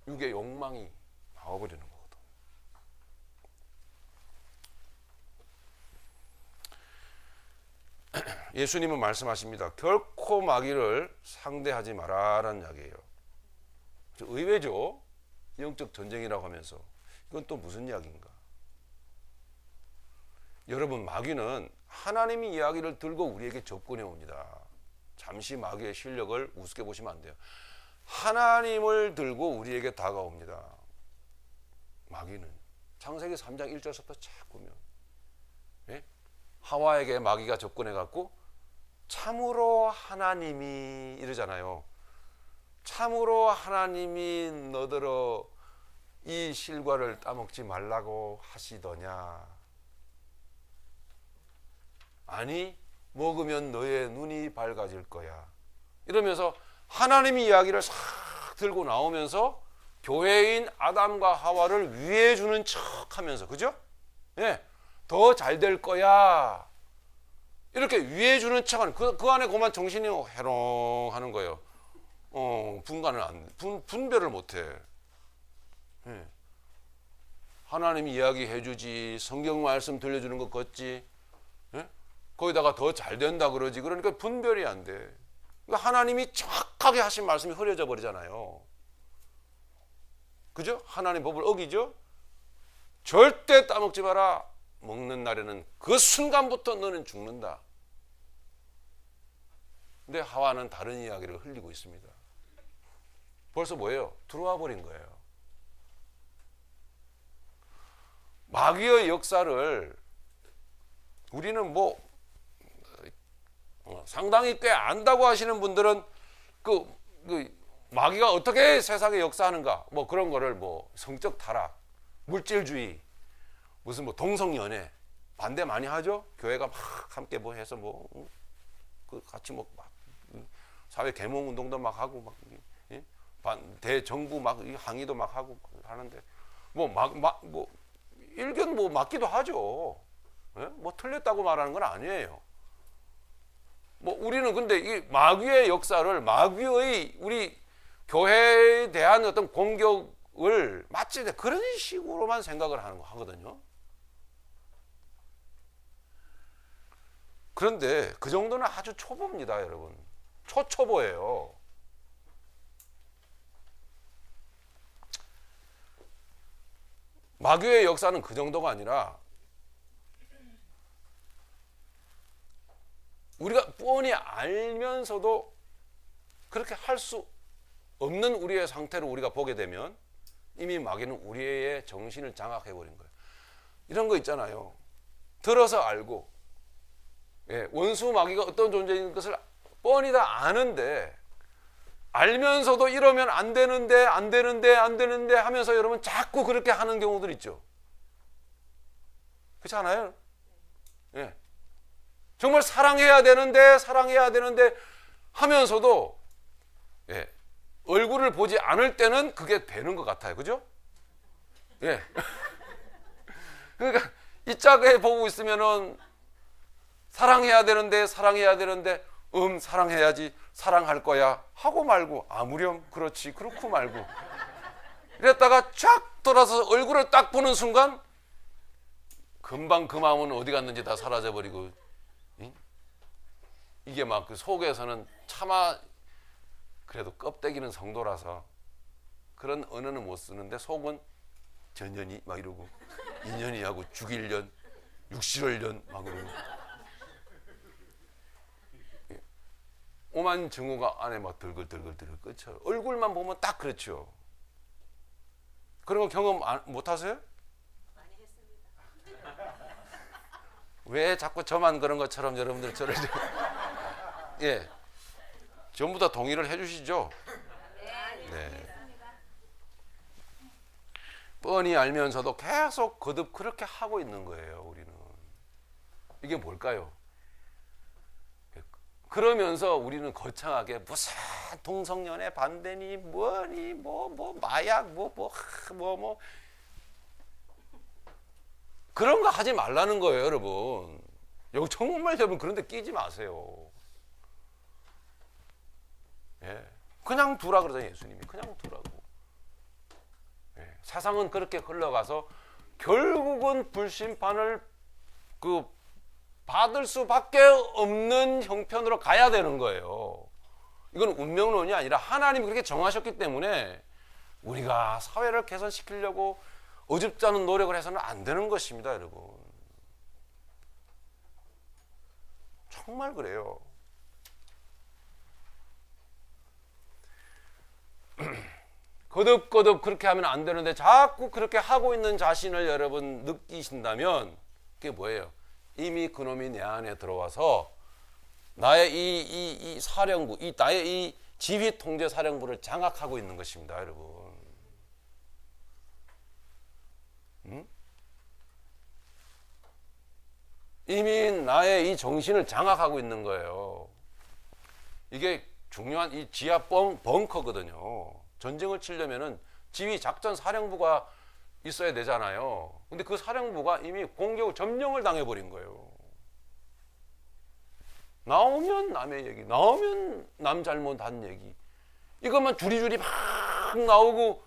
육의 욕망이 나와버리는 거거든. 예수님은 말씀하십니다. 결코 마귀를 상대하지 마라라는 이야기예요. 의외죠. 영적 전쟁이라고 하면서 이건 또 무슨 이야기인가? 여러분 마귀는 하나님의 이야기를 들고 우리에게 접근해 옵니다. 잠시 마귀의 실력을 우습게 보시면 안 돼요. 하나님을 들고 우리에게 다가옵니다. 마귀는 창세기 3장 1절부터 쫙 보면 예? 하와에게 마귀가 접근해 갖고 참으로 하나님이 이러잖아요. 참으로 하나님이 너더러 이 실과를 따먹지 말라고 하시더냐? 아니, 먹으면 너의 눈이 밝아질 거야. 이러면서 하나님의 이야기를 싹 들고 나오면서 교회인 아담과 하와를 위해 주는 척 하면서, 그죠? 예, 더 잘 될 거야. 이렇게 위해 주는 척 하는, 그 안에 그만 정신이 해롱하는 거예요. 분별을 못 해. 예. 하나님이 이야기해 주지, 성경 말씀 들려주는 것 같지, 예? 거기다가 더 잘 된다 그러지. 그러니까 분별이 안 돼. 그러니까 하나님이 정확하게 하신 말씀이 흐려져 버리잖아요. 그죠? 하나님 법을 어기죠? 절대 따먹지 마라. 먹는 날에는 그 순간부터 너는 죽는다. 근데 하와는 다른 이야기를 흘리고 있습니다. 벌써 뭐예요? 들어와 버린 거예요. 마귀의 역사를 우리는 뭐 상당히 꽤 안다고 하시는 분들은 그 마귀가 어떻게 세상에 역사하는가 뭐 그런 거를 뭐 성적 타락, 물질주의, 무슨 뭐 동성연애 반대 많이 하죠. 교회가 막 함께 뭐 해서 뭐 같이 뭐 막 사회 계몽 운동도 막 하고 막 대정부 막 항의도 막 하고 하는데 뭐 일견 뭐 맞기도 하죠. 예? 뭐 틀렸다고 말하는 건 아니에요. 뭐 우리는 근데 이 마귀의 역사를, 마귀의 우리 교회에 대한 어떤 공격을 마치 그런 식으로만 생각을 하거든요. 그런데 그 정도는 아주 초보입니다, 여러분. 초초보예요. 마귀의 역사는 그 정도가 아니라 우리가 뻔히 알면서도 그렇게 할 수 없는 우리의 상태로 우리가 보게 되면 이미 마귀는 우리의 정신을 장악해버린 거예요. 이런 거 있잖아요. 들어서 알고, 예, 원수 마귀가 어떤 존재인 것을 뻔히 다 아는데, 알면서도 이러면 안 되는데 하면서 여러분 자꾸 그렇게 하는 경우들 있죠. 그렇지 않아요? 예. 정말 사랑해야 되는데 하면서도, 예, 얼굴을 보지 않을 때는 그게 되는 것 같아요. 그죠? 예. 그러니까 이 짝에 보고 있으면은 사랑해야 되는데 사랑해야지, 사랑할 거야 하고 말고, 아무렴 그렇지 그렇고 말고 이랬다가 쫙 돌아서 얼굴을 딱 보는 순간 금방 그 마음은 어디 갔는지 다 사라져버리고, 이게 막 그 속에서는 차마 그래도 껍데기는 성도라서 그런 언어는 못 쓰는데 속은 전년이 막 이러고, 인연이 하고 죽일년, 육실을년 막 그러고, 오만 증오가 안에 막 들글들글 끓죠. 얼굴만 보면 딱 그렇죠. 그런 거 경험 못 하세요? 많이 했습니다. 왜 자꾸 저만 그런 것처럼 여러분들 저를 예, 전부 다 동의를 해주시죠? 네. 뻔히 알면서도 계속 거듭 그렇게 하고 있는 거예요. 우리는 이게 뭘까요? 그러면서 우리는 거창하게 무슨 동성연애 반대니 뭐니 뭐 마약 뭐 그런 거 하지 말라는 거예요, 여러분. 여기 정말 여러분 그런 데 끼지 마세요. 예. 그냥 두라 그러잖아요, 예수님이. 그냥 두라고. 예. 세상은 그렇게 흘러가서 결국은 불심판을 받을 수밖에 없는 형편으로 가야 되는 거예요. 이건 운명론이 아니라 하나님이 그렇게 정하셨기 때문에 우리가 사회를 개선시키려고 어줍지 않은 노력을 해서는 안 되는 것입니다, 여러분. 정말 그래요. 거듭거듭 그렇게 하면 안 되는데 자꾸 그렇게 하고 있는 자신을 여러분 느끼신다면 그게 뭐예요? 이미 그놈이 내 안에 들어와서 나의 이 사령부, 나의 이 지휘 통제 사령부를 장악하고 있는 것입니다, 여러분. 이미 나의 이 정신을 장악하고 있는 거예요. 이게 중요한 이 지하 벙커거든요. 전쟁을 치려면은 지휘 작전 사령부가 있어야 되잖아요. 근데 그 사령부가 이미 공격 점령을 당해버린 거예요. 나오면 남의 얘기, 나오면 남 잘못한 얘기, 이것만 줄이줄이 막 나오고,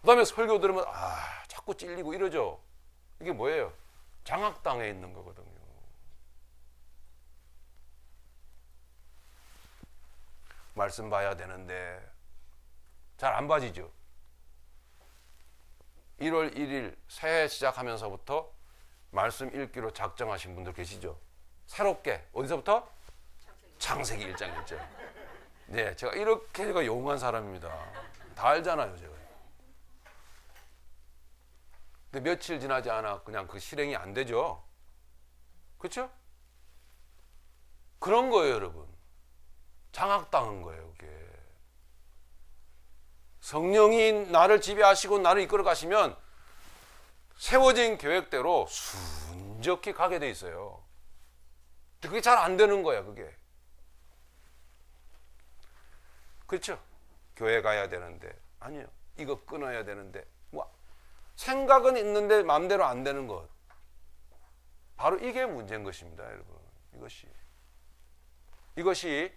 그 다음에 설교 들으면 자꾸 찔리고 이러죠. 이게 뭐예요? 장악당해 있는 거거든요. 말씀 봐야 되는데 잘 안 봐지죠. 1월 1일 새해 시작하면서부터 말씀 읽기로 작정하신 분들 계시죠? 새롭게 어디서부터? 창세기 1장 1절. 네, 제가 이렇게 용한 사람입니다. 다 알잖아요, 제가. 근데 며칠 지나지 않아 그냥 그 실행이 안 되죠. 그렇죠? 그런 거예요, 여러분. 장악당한 거예요, 그게. 성령이 나를 지배하시고 나를 이끌어 가시면 세워진 계획대로 순적히 가게 돼 있어요. 그게 잘 안 되는 거야, 그게. 그렇죠? 교회 가야 되는데, 아니요, 이거 끊어야 되는데, 생각은 있는데 마음대로 안 되는 것. 바로 이게 문제인 것입니다, 여러분. 이것이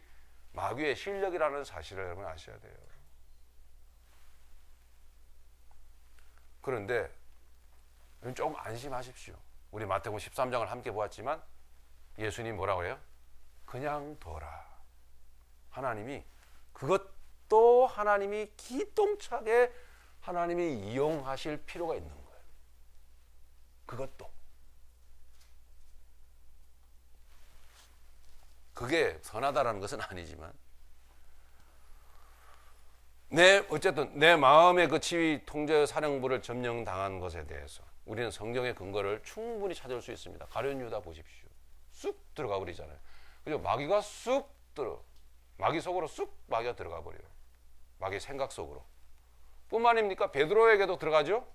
마귀의 실력이라는 사실을 여러분 아셔야 돼요. 그런데 조금 안심하십시오. 우리 마태복음 13장을 함께 보았지만 예수님 뭐라고 해요? 그냥 둬라. 하나님이 그것도 하나님이 기똥차게 하나님이 이용하실 필요가 있는 거예요. 그것도. 그게 선하다라는 것은 아니지만 어쨌든 내 마음의 그 지휘 통제 사령부를 점령당한 것에 대해서 우리는 성경의 근거를 충분히 찾을 수 있습니다. 가룟 유다 보십시오. 쑥 들어가 버리잖아요. 그죠? 마귀가 쑥 마귀 속으로 쑥 마귀가 들어가 버려요. 마귀 생각 속으로. 뿐만 아닙니까? 베드로에게도 들어가죠.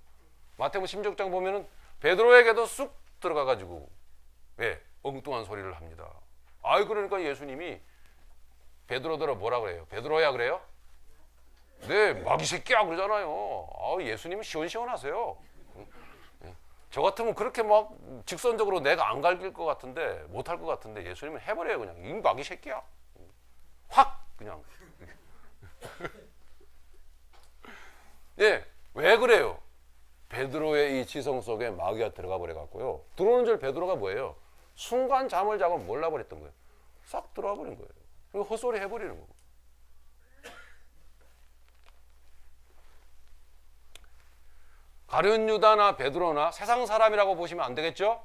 마태복음 16장 보면은 베드로에게도 쑥 들어가 가지고 엉뚱한 소리를 합니다. 그러니까 예수님이 베드로더러 뭐라 그래요? 베드로야 그래요? 네, 마귀 새끼야 그러잖아요. 예수님은 시원시원하세요. 저 같으면 그렇게 막 직선적으로 내가 안 갈길 것 같은데, 못할 것 같은데 예수님은 해버려요. 그냥 이 마귀 새끼야. 확 그냥. 왜 그래요? 베드로의 이 지성 속에 마귀가 들어가 버려 갖고요. 들어오는 줄 베드로가 뭐예요? 순간 잠을 자고 몰라버렸던 거예요. 싹 들어와 버린 거예요. 그리고 헛소리 해버리는 거고. 가룟 유다나 베드로나 세상 사람이라고 보시면 안 되겠죠?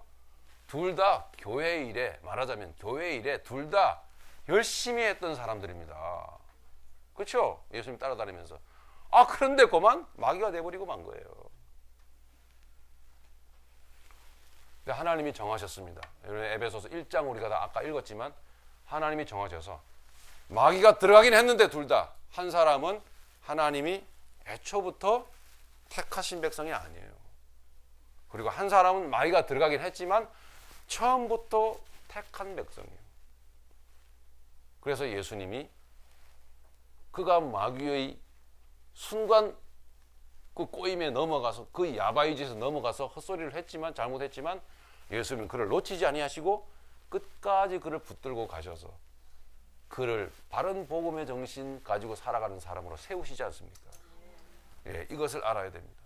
둘 다 교회 일에, 말하자면 교회 일에 둘 다 열심히 했던 사람들입니다. 그렇죠? 예수님 따라다니면서. 그런데 그만 마귀가 돼버리고 만 거예요. 근데 하나님이 정하셨습니다. 에베소서 1장 우리가 다 아까 읽었지만 하나님이 정하셔서 마귀가 들어가긴 했는데 둘 다, 한 사람은 하나님이 애초부터 택하신 백성이 아니에요. 그리고 한 사람은 마귀가 들어가긴 했지만 처음부터 택한 백성이에요. 그래서 예수님이 그가 마귀의 순간 그 꼬임에 넘어가서 그 야바이 짓에 넘어가서 헛소리를 했지만 잘못했지만 예수님은 그를 놓치지 아니하시고 끝까지 그를 붙들고 가셔서 그를 바른 복음의 정신 가지고 살아가는 사람으로 세우시지 않습니까? 이것을 알아야 됩니다.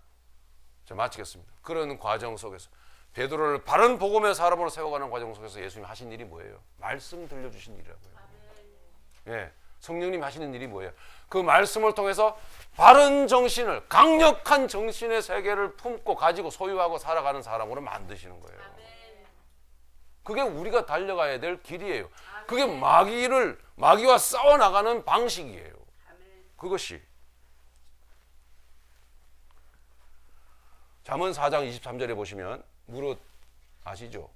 자, 마치겠습니다. 그런 과정 속에서 베드로를 바른 복음의 사람으로 세워가는 과정 속에서 예수님이 하신 일이 뭐예요? 말씀 들려주신 일이라고요. 성령님 하시는 일이 뭐예요? 그 말씀을 통해서 바른 정신을, 강력한 정신의 세계를 품고 가지고 소유하고 살아가는 사람으로 만드시는 거예요. 그게 우리가 달려가야 될 길이에요. 그게 마귀와 싸워나가는 방식이에요. 그것이 잠언 4장 23절에 보시면 무릇 아시죠?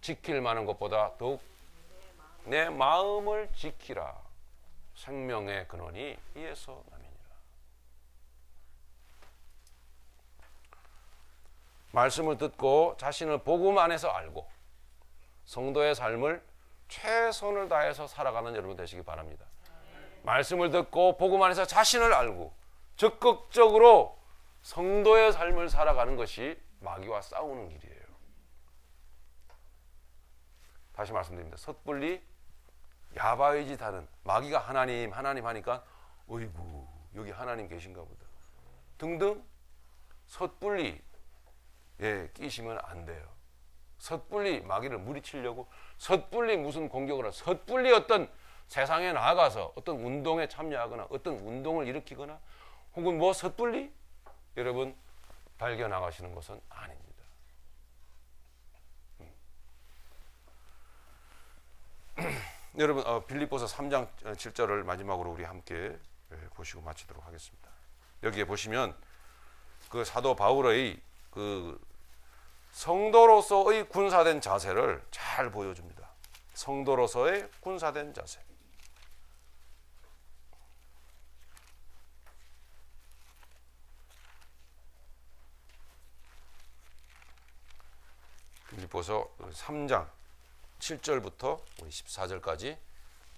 지킬 만한 것보다 더욱 내 마음을 지키라. 생명의 근원이 이에서 남이니라. 말씀을 듣고 자신을 복음 안에서 알고 성도의 삶을 최선을 다해서 살아가는 여러분 되시기 바랍니다. 말씀을 듣고 복음 안에서 자신을 알고 적극적으로 성도의 삶을 살아가는 것이 마귀와 싸우는 길이에요. 다시 말씀드립니다. 섣불리 야바이 짓 하는, 마귀가 하나님 하니까 어이구 여기 하나님 계신가 보다 등등 섣불리 끼시면 안 돼요. 섣불리 마귀를 무리치려고 섣불리 무슨 공격을 하고 섣불리 어떤 세상에 나아가서 어떤 운동에 참여하거나 어떤 운동을 일으키거나 혹은 뭐 섣불리 여러분 발견나가시는 것은 아닙니다. 여러분 빌립보서 3장 7절을 마지막으로 우리 함께 보시고 마치도록 하겠습니다. 여기에 보시면 그 사도 바울의 그 성도로서의 군사된 자세를 잘 보여줍니다. 성도로서의 군사된 자세. 빌립보서 3장 7절부터 14절까지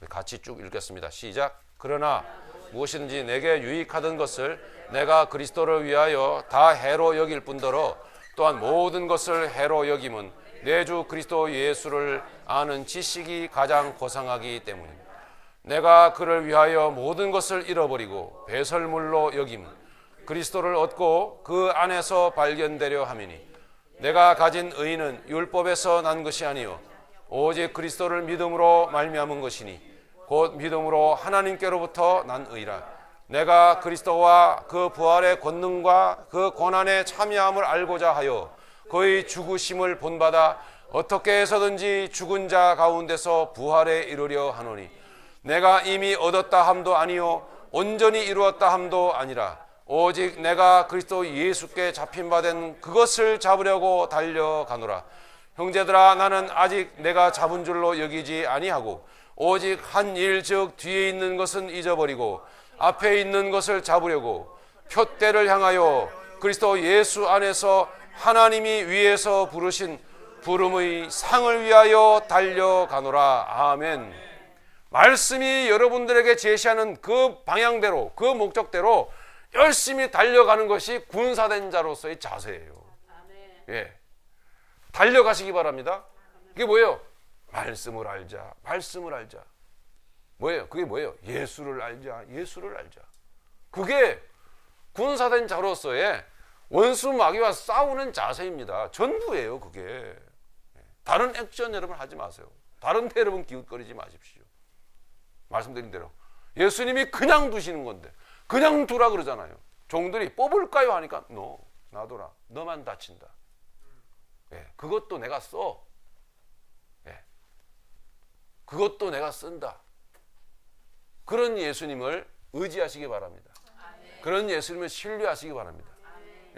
같이 쭉 읽겠습니다. 시작. 그러나 무엇이든지 내게 유익하던 것을 내가 그리스도를 위하여 다 해로 여길 뿐더러 또한 모든 것을 해로 여김은 내 주 그리스도 예수를 아는 지식이 가장 고상하기 때문입니다. 내가 그를 위하여 모든 것을 잃어버리고 배설물로 여김은 그리스도를 얻고 그 안에서 발견되려 함이니 내가 가진 의는 율법에서 난 것이 아니요 오직 그리스도를 믿음으로 말미암은 것이니 곧 믿음으로 하나님께로부터 난 의라. 내가 그리스도와 그 부활의 권능과 그 고난의 참여함을 알고자 하여 그의 죽으심을 본받아 어떻게 해서든지 죽은 자 가운데서 부활에 이르려 하노니 내가 이미 얻었다 함도 아니요 온전히 이루었다 함도 아니라 오직 내가 그리스도 예수께 잡힌 바 된 그것을 잡으려고 달려가노라. 형제들아 나는 아직 내가 잡은 줄로 여기지 아니하고 오직 한 일 즉 뒤에 있는 것은 잊어버리고 앞에 있는 것을 잡으려고 표대를 향하여 그리스도 예수 안에서 하나님이 위에서 부르신 부름의 상을 위하여 달려가노라. 아멘. 말씀이 여러분들에게 제시하는 그 방향대로 그 목적대로 열심히 달려가는 것이 군사된 자로서의 자세예요. 예. 달려가시기 바랍니다. 그게 뭐예요? 말씀을 알자. 말씀을 알자. 뭐예요? 그게 뭐예요? 예수를 알자. 예수를 알자. 그게 군사된 자로서의 원수 마귀와 싸우는 자세입니다. 전부예요, 그게. 다른 액션 여러분 하지 마세요. 다른 데 여러분 기웃거리지 마십시오. 말씀드린 대로 예수님이 그냥 두시는 건데 그냥 두라 그러잖아요. 종들이 뽑을까요 하니까 놔둬라. 너만 다친다. 예, 그것도 내가 써. 예, 그것도 내가 쓴다. 그런 예수님을 의지하시기 바랍니다. 그런 예수님을 신뢰하시기 바랍니다.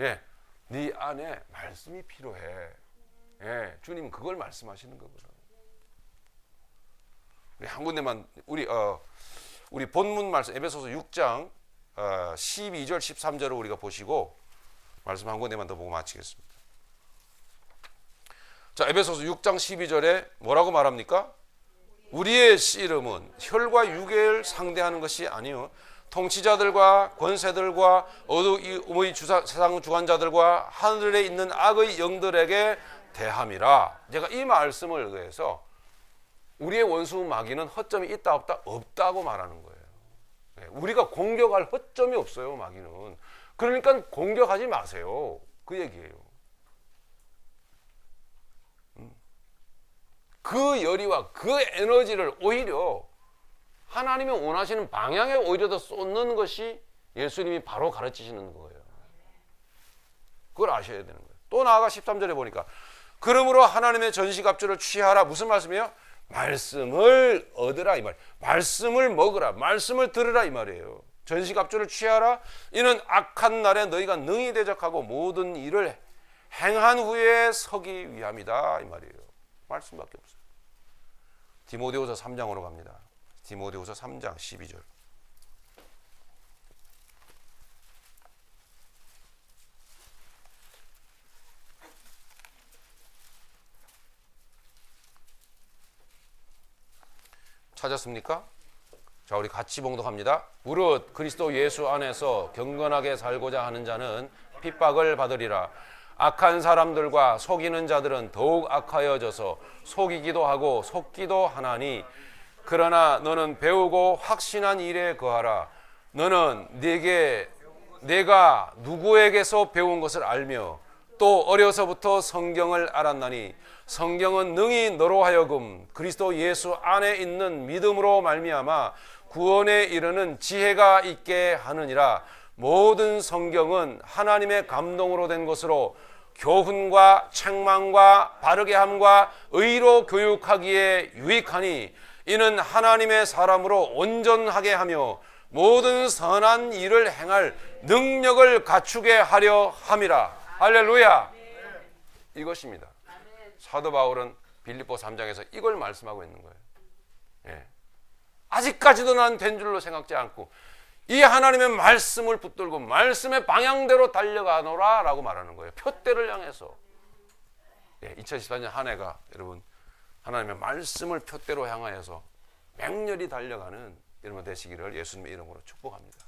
예, 네 안에 말씀이 필요해. 예, 주님은 그걸 말씀하시는 거거든. 우리 한 군데만 우리 본문 말씀 에베소서 6장 12절 13절을 우리가 보시고 말씀 한 군데만 더 보고 마치겠습니다. 자, 에베소서 6장 12절에 뭐라고 말합니까? 우리의 씨름은 혈과 육을 상대하는 것이 아니요 통치자들과 권세들과 어둠의 세상 주관자들과 하늘에 있는 악의 영들에게 대함이라. 제가 이 말씀을 의해서 우리의 원수 마귀는 허점이 있다 없다? 없다고 말하는 거예요. 우리가 공격할 허점이 없어요, 마귀는. 그러니까 공격하지 마세요. 그 얘기예요. 그 열의와 그 에너지를 오히려 하나님이 원하시는 방향에 오히려 더 쏟는 것이 예수님이 바로 가르치시는 거예요. 그걸 아셔야 되는 거예요. 또 나아가 13절에 보니까 그러므로 하나님의 전시갑주를 취하라. 무슨 말씀이에요? 말씀을 얻으라 이 말. 말씀을 먹으라. 말씀을 들으라 이 말이에요. 전시갑주를 취하라. 이는 악한 날에 너희가 능히 대적하고 모든 일을 행한 후에 서기 위함이다 이 말이에요. 말씀밖에 없어요. 디모데후서 3장으로 갑니다. 디모데후서 3장 12절. 찾았습니까? 자, 우리 같이 봉독합니다. 무릇 그리스도 예수 안에서 경건하게 살고자 하는 자는 핍박을 받으리라. 악한 사람들과 속이는 자들은 더욱 악하여져서 속이기도 하고 속기도 하나니, 그러나 너는 배우고 확신한 일에 거하라. 너는 내가 누구에게서 배운 것을 알며 또 어려서부터 성경을 알았나니, 성경은 능히 너로 하여금 그리스도 예수 안에 있는 믿음으로 말미암아 구원에 이르는 지혜가 있게 하느니라. 모든 성경은 하나님의 감동으로 된 것으로 교훈과 책망과 바르게 함과 의로 교육하기에 유익하니, 이는 하나님의 사람으로 온전하게 하며 모든 선한 일을 행할 능력을 갖추게 하려 함이라. 할렐루야. 이것입니다. 사도 바울은 빌립보 3장에서 이걸 말씀하고 있는 거예요. 예. 아직까지도 난 된 줄로 생각지 않고 이 하나님의 말씀을 붙들고 말씀의 방향대로 달려가노라 라고 말하는 거예요. 표대를 향해서. 예, 2014년 한 해가 여러분 하나님의 말씀을 표대로 향하여서 맹렬히 달려가는 여러분 되시기를 예수님의 이름으로 축복합니다.